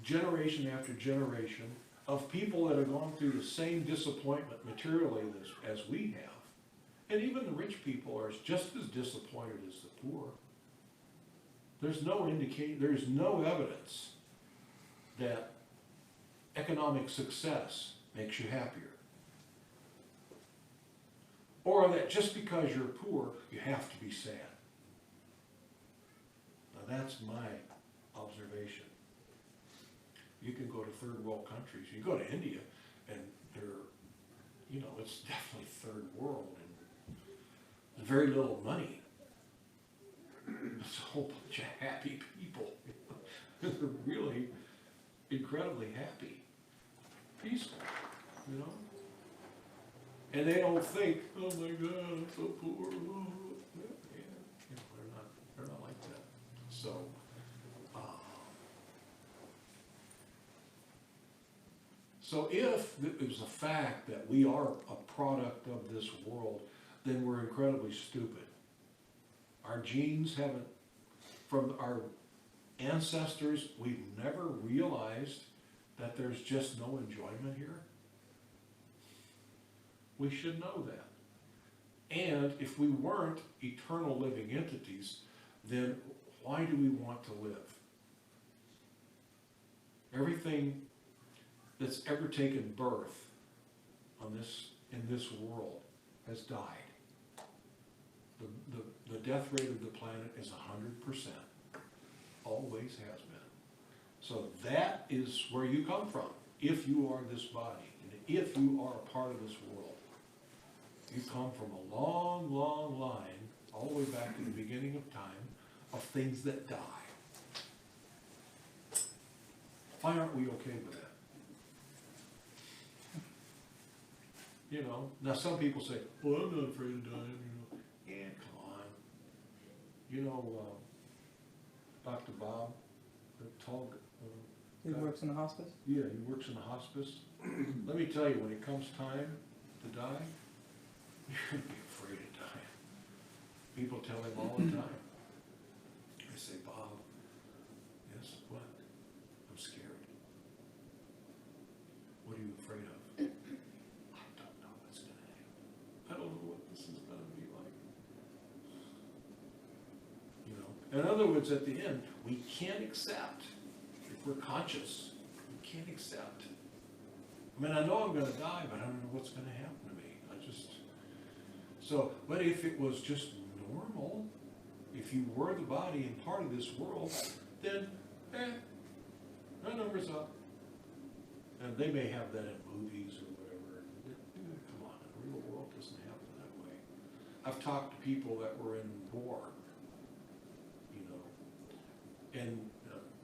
generation after generation, of people that have gone through the same disappointment materially as we have, and even the rich people are just as disappointed as the poor, there's no evidence that economic success makes you happier. Or that just because you're poor, you have to be sad. Now that's my observation. You can go to third world countries. You go to India, and they're, you know, it's definitely third world, and very little money. It's a whole bunch of happy people. They're really incredibly happy, peaceful, you know. And they don't think, oh my God, I'm so poor. Oh. Yeah, you know, they're not like that. So if it was a fact that we are a product of this world, then we're incredibly stupid. Our genes haven't, from our ancestors, we've never realized that there's just no enjoyment here. We should know that. And if we weren't eternal living entities, then why do we want to live? Everything that's ever taken birth in this world has died. The death rate of the planet is 100%. Always has been. So that is where you come from, if you are this body, and if you are a part of this world. You come from a long, long line, all the way back to the beginning of time, of things that die. Why aren't we okay with that? You know, now some people say, well, I'm not afraid of dying, you know. Yeah, come on. You know, Dr. Bob, the tall, He works in the hospice? yeah, he works in the hospice. Let me tell you, when it comes time to die, you shouldn't be afraid of dying. People tell him all the time. They say, Bob, yes, what? I'm scared. What are you afraid of? I don't know what's going to happen. I don't know what this is going to be like. You know, in other words, at the end, we can't accept, if we're conscious, we can't accept. I mean, I know I'm going to die, but I don't know what's going to happen to me. So, but if it was just normal, if you were the body and part of this world, then, my number's up. And they may have that in movies or whatever. Come on, the real world doesn't happen that way. I've talked to people that were in war, you know, and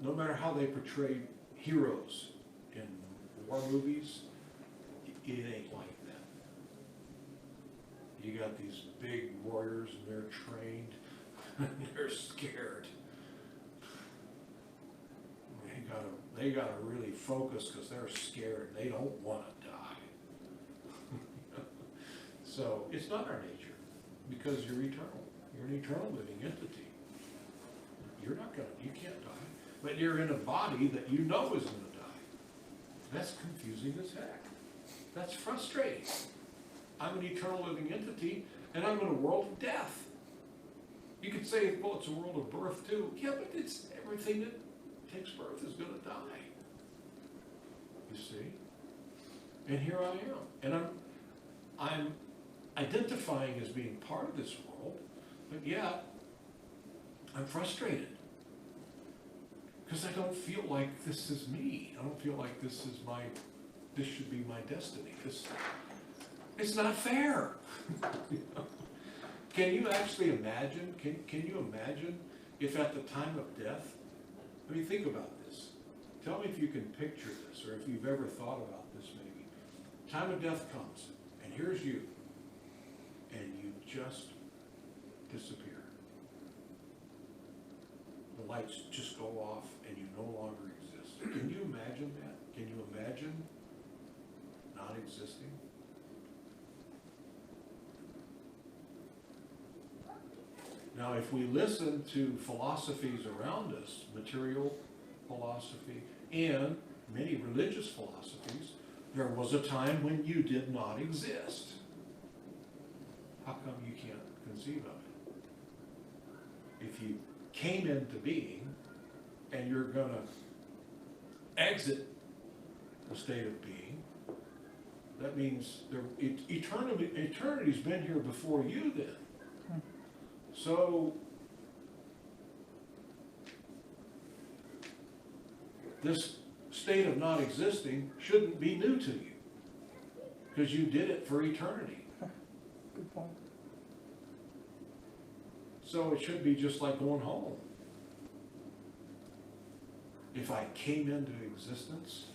no matter how they portray heroes in war movies, it ain't like that. You got these big warriors and they're trained, and they're scared. They gotta really focus because they're scared. They don't want to die. So it's not our nature, because you're eternal. You're an eternal living entity. You can't die, but you're in a body that you know is going to die. That's confusing as heck. That's frustrating. I'm an eternal living entity, and I'm in a world of death. You could say, well, it's a world of birth too. Yeah, but it's everything that takes birth is going to die. You see? And here I am. And I'm identifying as being part of this world, but yet I'm frustrated. Because I don't feel like this is me. I don't feel like this should be my destiny. It's not fair. Can you actually imagine, can you imagine if at the time of death, I mean, think about this. Tell me if you can picture this, or if you've ever thought about this maybe. Time of death comes, and here's you, and you just disappear. The lights just go off, and you no longer exist. Can you imagine that? Can you imagine not existing? Now, if we listen to philosophies around us, material philosophy and many religious philosophies, there was a time when you did not exist. How come you can't conceive of it? If you came into being and you're going to exit the state of being, that means eternity's been here before you then. So, this state of not existing shouldn't be new to you, because you did it for eternity. Good point. So it should be just like going home. If I came into existence,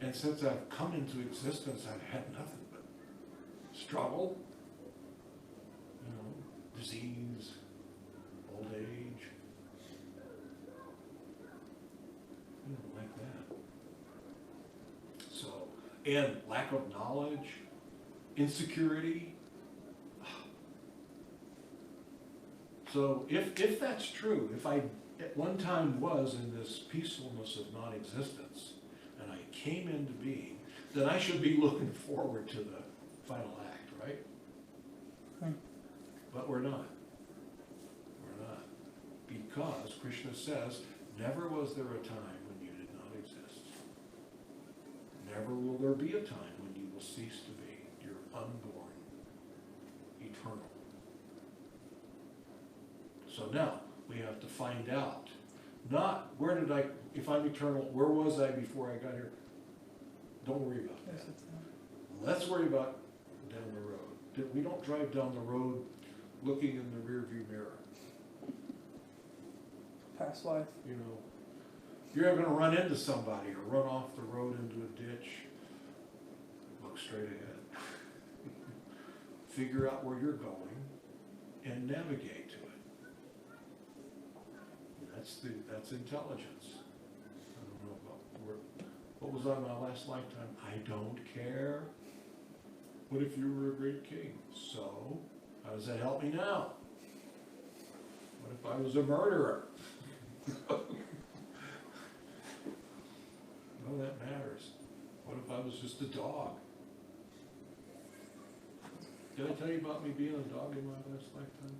and since I've come into existence, I've had nothing but struggle, disease, old age, like that. So, and lack of knowledge, insecurity. So if that's true, if I at one time was in this peacefulness of non-existence, and I came into being, then I should be looking forward to the final act, right? But we're not. We're not. Because Krishna says, never was there a time when you did not exist. Never will there be a time when you will cease to be. You're unborn, eternal. So now, we have to find out, not if I'm eternal, where was I before I got here? Don't worry about that. Let's worry about down the road. that we don't drive down the road looking in the rearview mirror. Past life. You know, you're ever gonna run into somebody or run off the road into a ditch, look straight ahead. Figure out where you're going and navigate to it. That's intelligence. I don't know what was on my last lifetime. I don't care. What if you were a great king? So, how does that help me now? What if I was a murderer? Well, that matters. What if I was just a dog? Did I tell you about me being a dog in my last lifetime?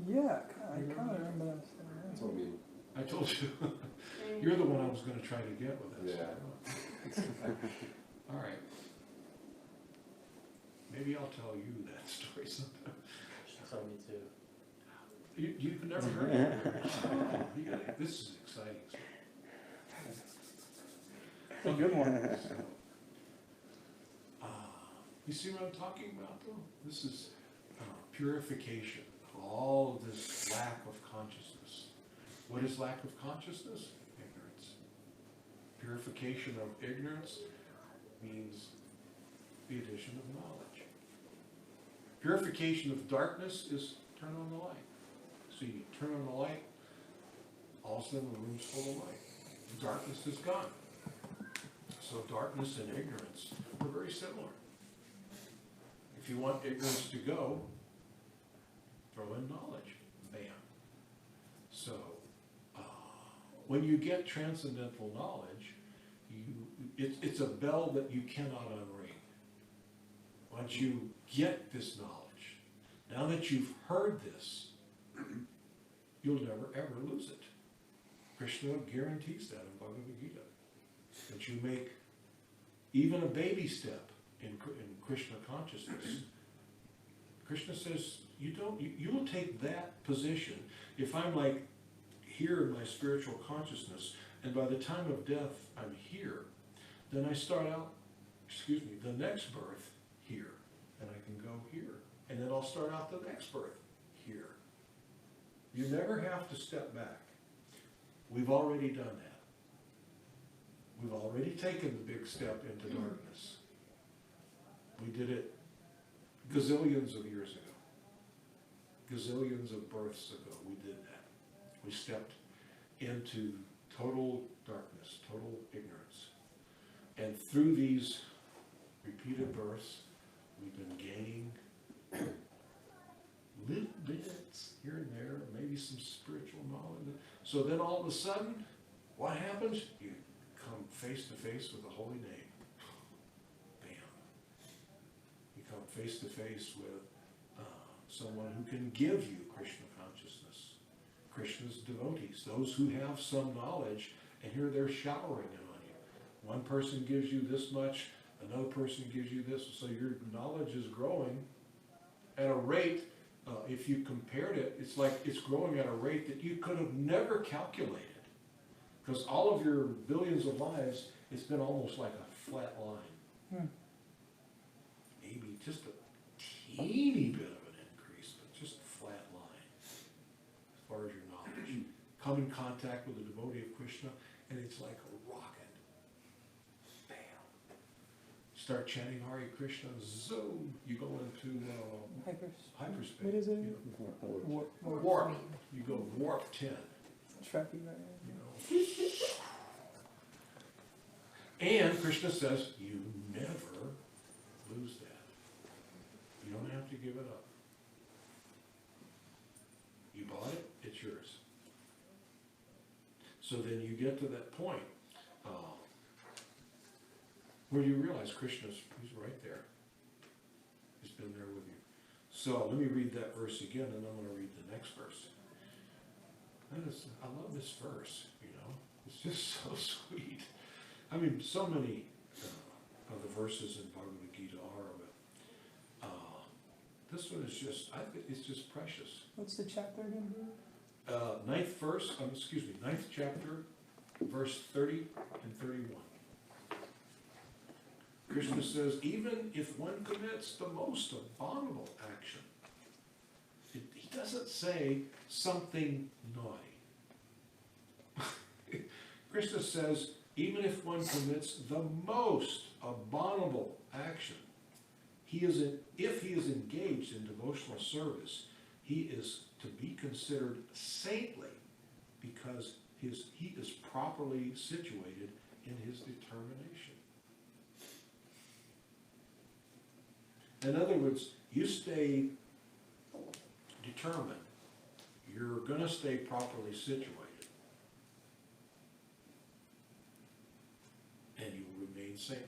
Yeah, I kind of remember that. That's what we, I told you. You're the one I was going to try to get with this. Yeah. All right. Maybe I'll tell you that story sometime. Tell me too. You've never heard of it. This is exciting. A good one. You see what I'm talking about, though? This is purification of all of this lack of consciousness. What is lack of consciousness? Ignorance. Purification of ignorance means the addition of knowledge. Purification of darkness is turn on the light. So you turn on the light, all of a sudden the room's full of light. The darkness is gone. So darkness and ignorance are very similar. If you want ignorance to go, throw in knowledge. Bam. So when you get transcendental knowledge, it's a bell that you cannot unring. Once you get this knowledge, now that you've heard this, you'll never ever lose it. Krishna guarantees that in Bhagavad Gita. That you make even a baby step in Krishna consciousness. Krishna says, you'll take that position. If I'm like here in my spiritual consciousness, and by the time of death I'm here, then I start out, the next birth here, and I can go here. And then I'll start out the next birth here. You never have to step back. We've already done that. We've already taken the big step into darkness. We did it gazillions of years ago. Gazillions of births ago, we did that. We stepped into total darkness, total ignorance. And through these repeated births, we've been gaining little bits here and there, maybe some spiritual knowledge. So then all of a sudden, what happens? You come face to face with the holy name. Bam. You come face to face with someone who can give you Krishna consciousness. Krishna's devotees, those who have some knowledge, and here they're showering it on you. One person gives you this much, another person gives you this, so your knowledge is growing at a rate, if you compared it, it's like it's growing at a rate that you could have never calculated. Because all of your billions of lives, it's been almost like a flat line. Maybe just a teeny bit of an increase, but just a flat line as far as your knowledge. Come in contact with a devotee of Krishna, and it's like a rocket. Bam. Start chanting Hare Krishna, zoom, you go into hyperspace. What is it? You know, warp. You go warp 10. Tracking right You know. And Krishna says, you never lose that. You don't have to give it up. You bought it, it's yours. So then you get to that point where you realize Krishna's, he's right there. He's been there with you. So let me read that verse again, and I'm going to read the next verse. I love this verse, you know. It's just so sweet. I mean, so many of the verses in Bhagavad Gita are, but this one is just, I think it's just precious. What's the chapter again? Ninth chapter, verse 30 and 31. Krishna says, even if one commits the most abominable action, he doesn't say something naughty. Krishna says, even if one commits the most abominable action, if he is engaged in devotional service, he is to be considered saintly because he is properly situated in his determination. In other words, you stay determined, you're going to stay properly situated, and you will remain saintly.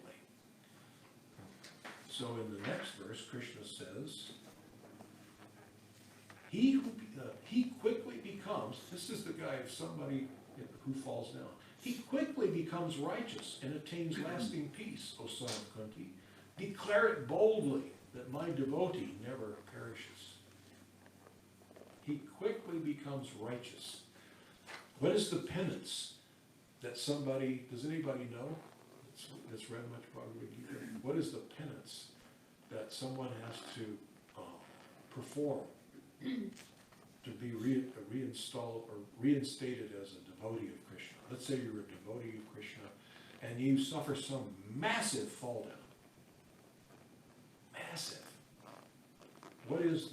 So in the next verse, Krishna says, he quickly becomes, this is the guy, somebody who falls down, he quickly becomes righteous and attains lasting peace, O son of Kunti. Declare it boldly that my devotee never perishes. He quickly becomes righteous. What is the penance that somebody, does anybody know? That's read much Bhagavad Gita. What is the penance that someone has to perform to be reinstalled or reinstated as a devotee of Krishna? Let's say you're a devotee of Krishna and you suffer some massive fall down. Massive. What is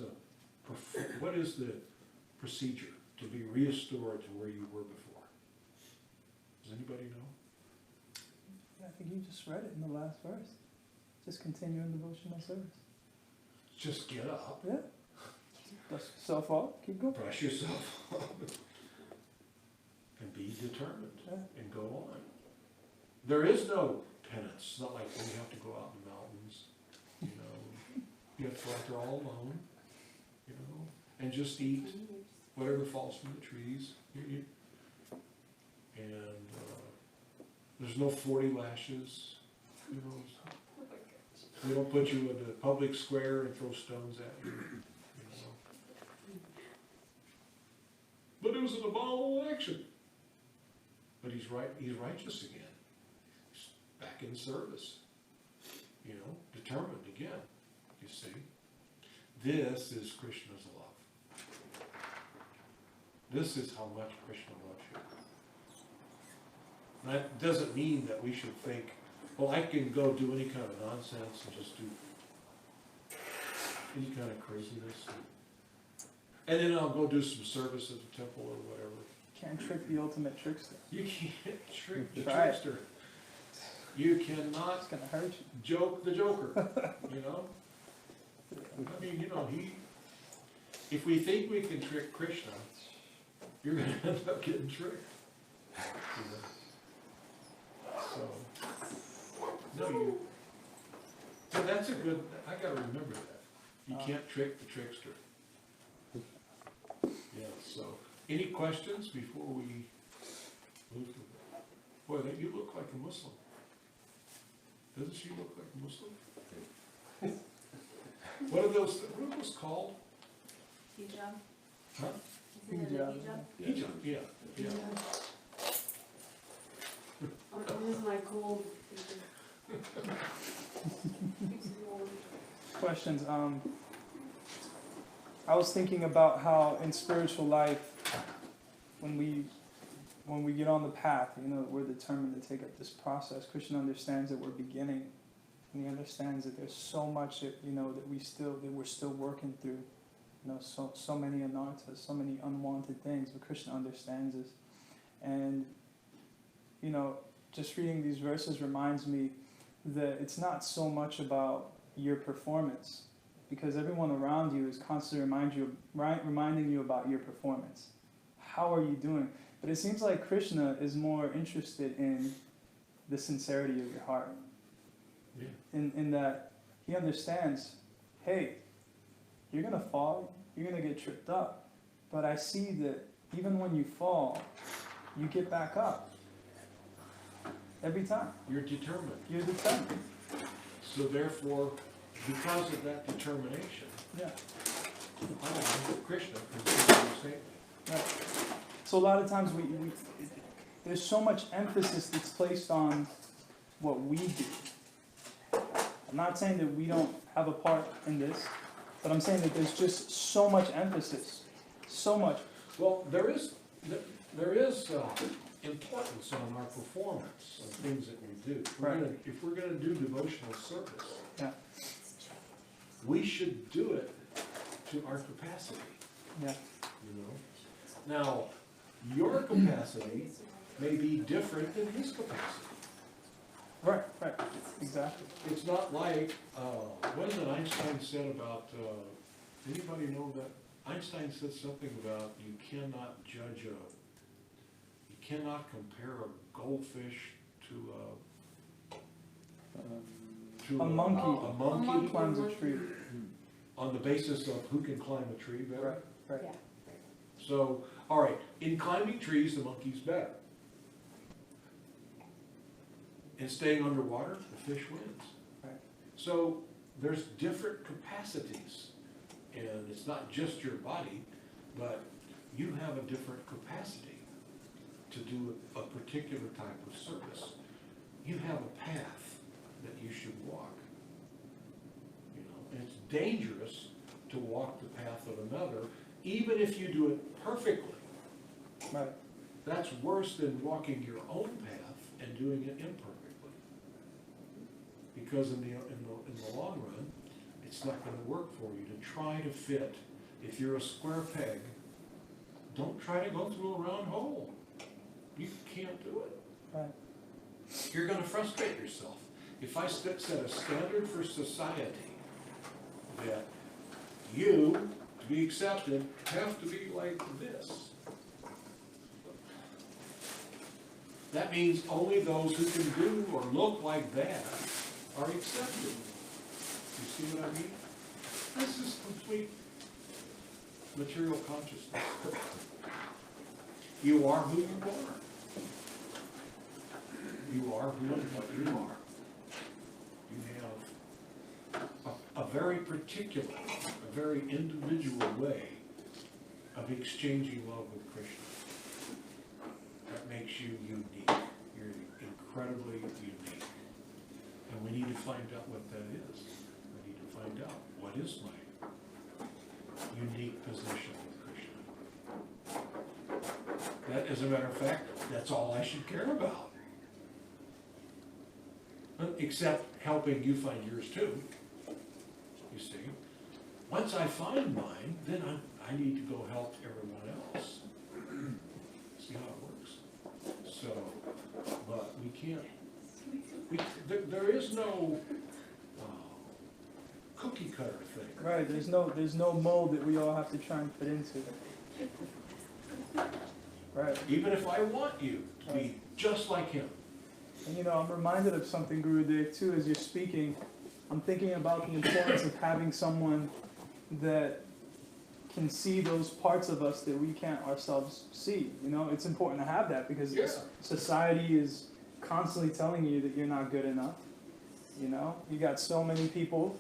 the procedure to be restored to where you were before? Does anybody know? I think you just read it in the last verse. Just continue in devotional service. Just get up. Yeah. Dust yourself off. Keep going. Brush yourself up. And be determined. Yeah. And go on. There is no penance. It's not like we have to go out in the mountains. You know, you have to go out there all alone. You know, and just eat whatever falls from the trees. And there's no 40 lashes. You know, we don't put you in a public square and throw stones at you. You know. But it was an abominable action. But he's right. He's righteous again. He's back in service. You know, determined again. You see, this is Krishna's love. This is how much Krishna loves you. That doesn't mean that we should think, well, I can go do any kind of nonsense and just do any kind of craziness. And then I'll go do some service at the temple or whatever. Can't trick the ultimate trickster. You can't trick the Try it. trickster. You cannot It's gonna hurt you. joke the joker, you know? I mean, you know, if we think we can trick Krishna, you're gonna end up getting tricked. You know? So, so that's a good, I gotta remember that. You can't trick the trickster. Yeah, so, any questions before we move to that? Boy, you look like a Muslim. Doesn't she look like a Muslim? What are those called? Hijab. Huh? Isn't it a hijab? Hijab, yeah. When is my cold? Questions. I was thinking about how in spiritual life, when we get on the path, you know, we're determined to take up this process. Krishna understands that we're beginning, and he understands that there's so much that, you know, that we're still working through. You know, so many anarthas, so many unwanted things, but Krishna understands this. And, you know, just reading these verses reminds me that it's not so much about your performance, because everyone around you is constantly reminding you about your performance. How are you doing? But it seems like Krishna is more interested in the sincerity of your heart. Yeah. In that he understands, hey, you're going to fall, you're going to get tripped up, but I see that even when you fall, you get back up. Every time. You're determined. You're determined. So therefore, because of that determination, Yeah. Krishna considers you saintly. Right. So a lot of times there's so much emphasis that's placed on what we do. I'm not saying that we don't have a part in this, but I'm saying that there's just so much emphasis, so much. Well, there is importance on our performance, on things that we do. If we're gonna do devotional service, Yeah. we should do it to our capacity, Yeah. you know? Now, your capacity may be different than his capacity. Right, exactly. It's not like, what did Einstein said about, anybody know that? Einstein said something about you cannot you cannot compare a goldfish to A monkey. A monkey Climbs a tree. on the basis of who can climb a tree better. Right. Yeah. So, all right, in climbing trees, the monkey's better. In staying underwater, the fish wins. Right. So there's different capacities, and it's not just your body, but you have a different capacity to do a particular type of service. You have a path that you should walk. You know, and it's dangerous to walk the path of another, even if you do it perfectly. Right. That's worse than walking your own path and doing it imperfectly. Because in the long run, it's not going to work for you to try to fit. If you're a square peg, don't try to go through a round hole. You can't do it. Right. You're going to frustrate yourself. If I set a standard for society that you, to be accepted, have to be like this, that means only those who can do or look like that are accepted. You see what I mean? This is complete material consciousness. You are who you are. You are who and what you are. You have a very particular, a very individual way of exchanging love with Krishna. That makes you unique. You're incredibly unique. And we need to find out what that is. We need to find out what is my unique position with Krishna. That, as a matter of fact, that's all I should care about. Except helping you find yours too. You see? Once I find mine, then I need to go help everyone else. See how it works? So, but we can't. There is no cookie cutter thing. Right. There's no mold that we all have to try and fit into. Right. Even if I want you to be just like him. And you know, I'm reminded of something, Gurudev, too, as you're speaking. I'm thinking about the importance of having someone that can see those parts of us that we can't ourselves see. You know, it's important to have that because society is constantly telling you that you're not good enough. You know, you got so many people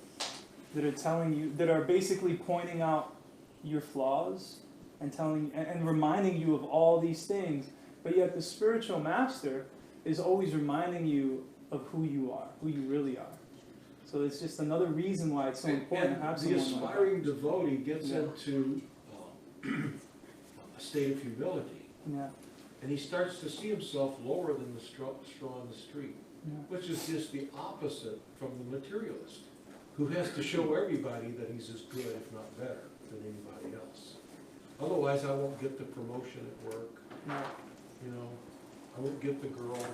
that are telling you, that are basically pointing out your flaws and telling and reminding you of all these things. But yet the spiritual master is always reminding you of who you are, who you really are. So it's just another reason why it's so important to have someone like that. The aspiring devotee gets into a state of humility. Yeah. And he starts to see himself lower than the straw on the street, which is just the opposite from the materialist, who has to show everybody that he's as good, if not better, than anybody else. Otherwise, I won't get the promotion at work. Yeah. You know, I won't get the girl.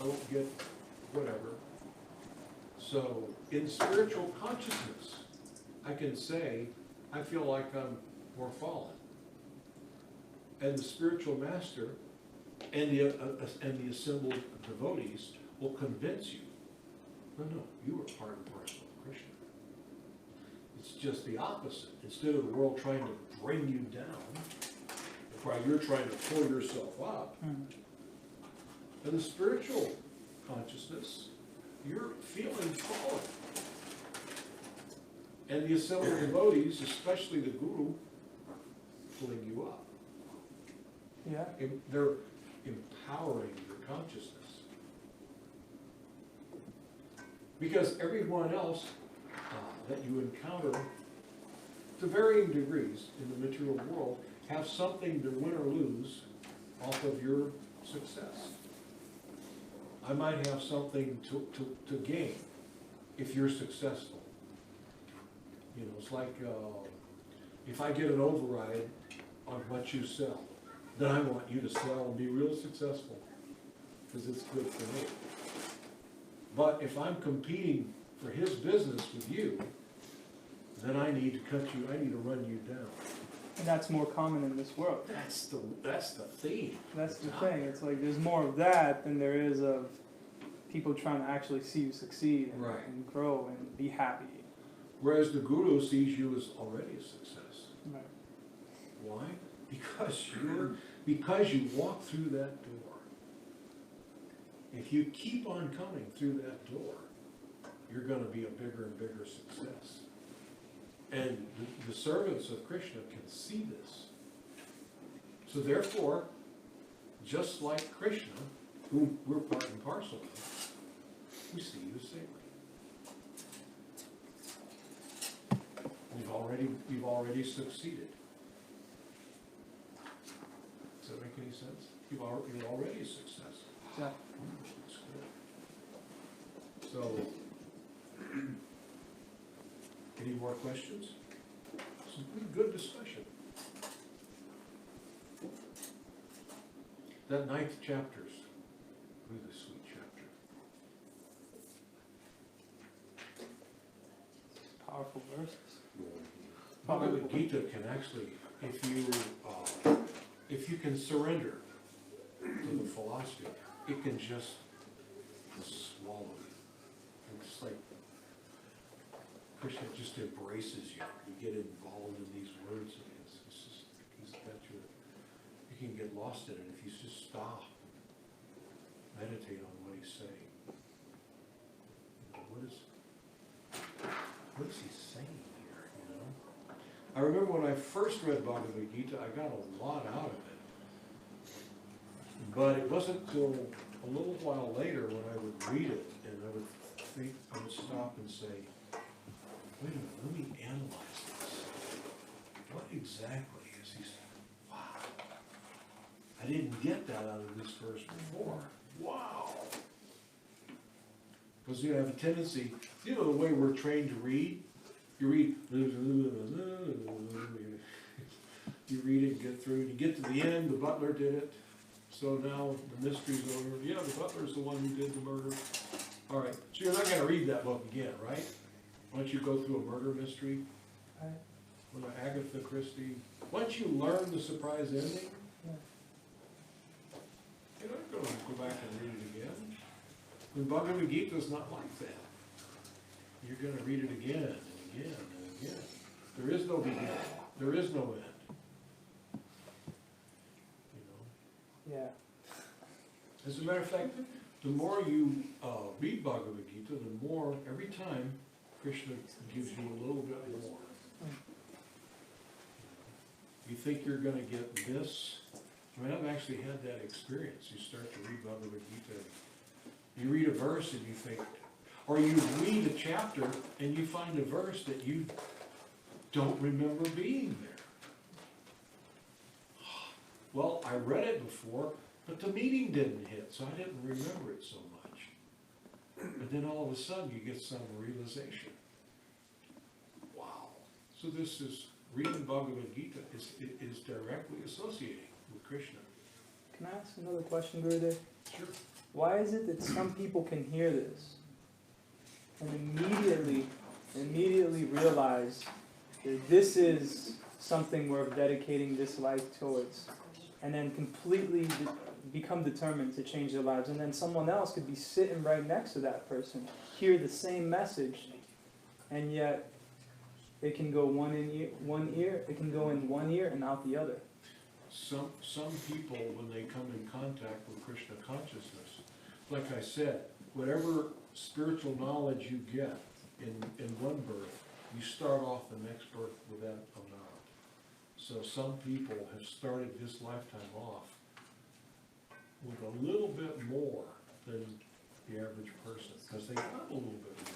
I won't get whatever. So, in spiritual consciousness, I can say, I feel like I'm more fallen. And the spiritual master and the assembled devotees will convince you, no, you are part and parcel of Krishna. It's just the opposite. Instead of the world trying to bring you down, while you're trying to pull yourself up, in the spiritual consciousness, you're feeling fallen. And the assembled devotees, especially the guru, pulling you up. Yeah. They're empowering your consciousness. Because everyone else that you encounter, to varying degrees in the material world, have something to win or lose off of your success. I might have something to gain if you're successful. You know, it's like if I get an override on what you sell, then I want you to sell and be real successful, because it's good for me. But if I'm competing for his business with you, then I need to cut you, I need to run you down. And that's more common in this world. That's the theme. That's the thing. It's like there's more of that than there is of people trying to actually see you succeed and, Right. and grow and be happy. Whereas the guru sees you as already a success. Right. Why? Because you walk through that door. If you keep on coming through that door, you're going to be a bigger and bigger success. And the servants of Krishna can see this. So therefore, just like Krishna, who we're part and parcel of, we see you the same way. We've already succeeded. Does that make any sense? You're already a success. Yeah. That's good. So, any more questions? Some pretty good discussion. That 9th chapter's really sweet chapter. Powerful verses. Bhagavad Gita can actually, if you can surrender to the philosophy, it can just swallow you. It's like Krishna just embraces you. You get involved in these words. He's got you. You can get lost in it if you just stop, meditate on what he's saying. What is he saying here? You know. I remember when I first read Bhagavad Gita, I got a lot out of it. But it wasn't till a little while later when I would read it and I would stop and say, wait a minute, let me analyze this. What exactly is he saying? Wow. I didn't get that out of this verse before. Wow. Because you have a tendency, you know the way we're trained to read? You read, you read it, get through, you get to the end, the butler did it. So now the mystery's over. Yeah, the butler's the one who did the murder. All right, so you're not going to read that book again, right? Once you go through a murder mystery, with Agatha Christie, once you learn the surprise ending, you're not going to go back and read it again. And Bhagavad Gita is not like that. You're going to read it again and again and again. There is no beginning. There is no end. Yeah. As a matter of fact, the more you read Bhagavad Gita, the more, every time, Krishna gives you a little bit more. You think you're going to get this? I mean, I've actually had that experience. You start to read Bhagavad Gita, you read a verse and you think, or you read a chapter and you find a verse that you don't remember being there. Well, I read it before, but the meaning didn't hit, so I didn't remember it so much. But then all of a sudden you get some realization. Wow. So this is, reading Bhagavad Gita is directly associating with Krishna. Can I ask another question, Gurudev? Sure. Why is it that some people can hear this and immediately realize that this is something worth dedicating this life towards, and then completely become determined to change their lives, and then someone else could be sitting right next to that person, hear the same message, and yet it can go one ear, it can go in one ear and out the other. Some people, when they come in contact with Krishna consciousness, like I said, whatever spiritual knowledge you get in one birth, you start off the next birth with that amount. So some people have started this lifetime off with a little bit more than the average person, because they got a little bit more.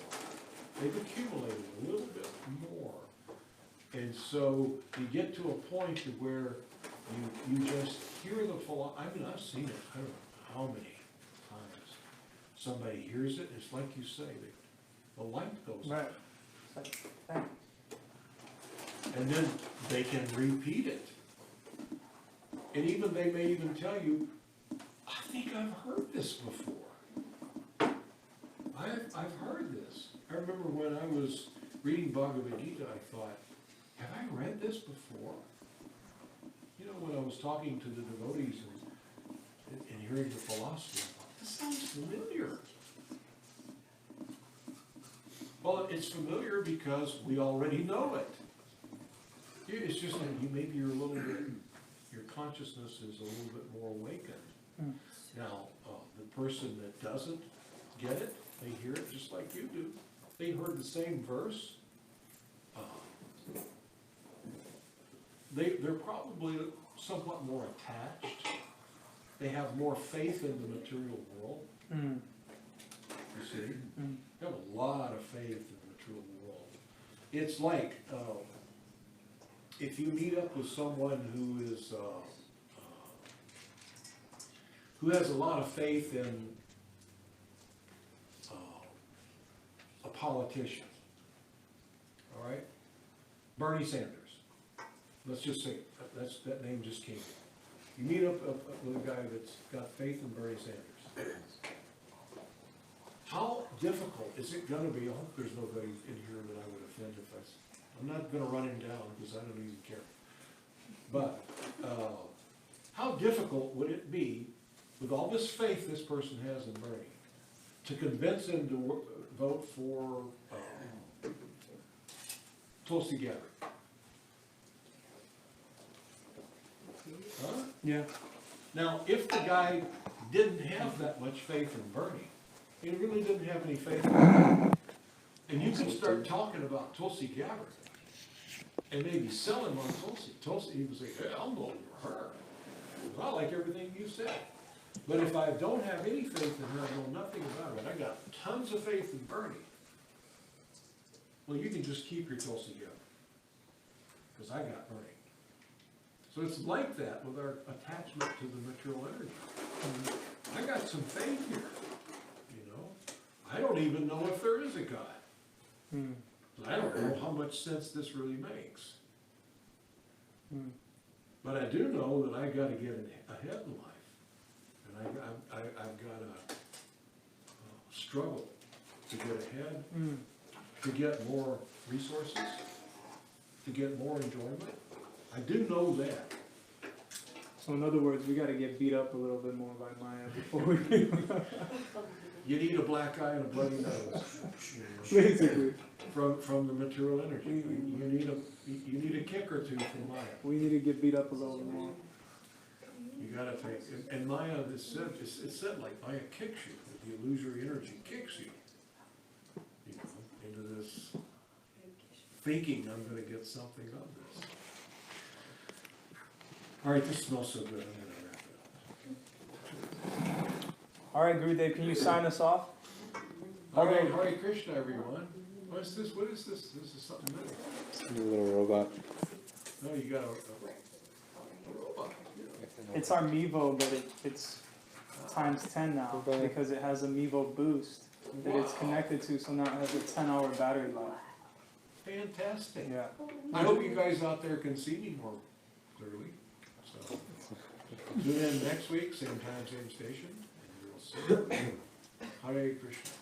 they've accumulated a little bit more. And so you get to a point to where you just hear the I mean, I've seen it, I don't know how many times. Somebody hears it, it's like you say, the light goes on. Right. It's like, bang. And then they can repeat it. And even, they may even tell you, I think I've heard this before. I've heard this. I remember when I was reading Bhagavad Gita, I thought, have I read this before? You know, when I was talking to the devotees and hearing the philosophy, I thought, this sounds familiar. Well, it's familiar because we already know it. It's just like maybe you're a little bit, your consciousness is a little bit more awakened. Now, the person that doesn't get it, they hear it just like you do. They heard the same verse. They're probably somewhat more attached. They have more faith in the material world. You see? They have a lot of faith in the material world. It's like, if you meet up with someone who has a lot of faith in a politician, all right? Bernie Sanders. Let's just say, that name just came. You meet up with a guy that's got faith in Bernie Sanders. How difficult is it gonna be? I hope there's nobody in here that I would offend if I'm not gonna run him down because I don't even care. But, how difficult would it be, with all this faith this person has in Bernie, to convince him to vote for Tulsi Gabbard? Huh? Yeah. Now, if the guy didn't have that much faith in Bernie, he really didn't have any faith in Bernie, and you can start talking about Tulsi Gabbard, and maybe sell him on Tulsi, he would say, hey, I'll vote for her, because I like everything you said. But if I don't have any faith in her, I know nothing about her, and I got tons of faith in Bernie, well, you can just keep your Tulsi Gabbard, because I got Bernie. So it's like that with our attachment to the material energy. I got some faith here, you know. I don't even know if there is a God. I don't know how much sense this really makes. But I do know that I got to get ahead in life. And I've got to struggle to get ahead, to get more resources, to get more enjoyment. I do know that. So in other words, we got to get beat up a little bit more by Maya before we. You need a black eye and a bloody nose. You know, Basically. From the material energy. You need a kick or two from Maya. We need to get beat up a little bit more. You gotta take, and Maya, it's said like Maya kicks you, the illusory energy kicks you, you know, into this thinking I'm gonna get something out of this. All right, this smells so good, I'm gonna wrap it up. All right, Gurudev, can you sign us off? All right, Hare Krishna, everyone. What's this? What is this? This is something new. It's a little robot. No, you got a robot. It's our Mevo, but it's times 10 now because it has a Mevo boost that it's connected to, so now it has a 10-hour battery life. Fantastic. Yeah. I hope you guys out there can see me more clearly. So tune in next week, same time, same station, and we'll see. Hare Krishna.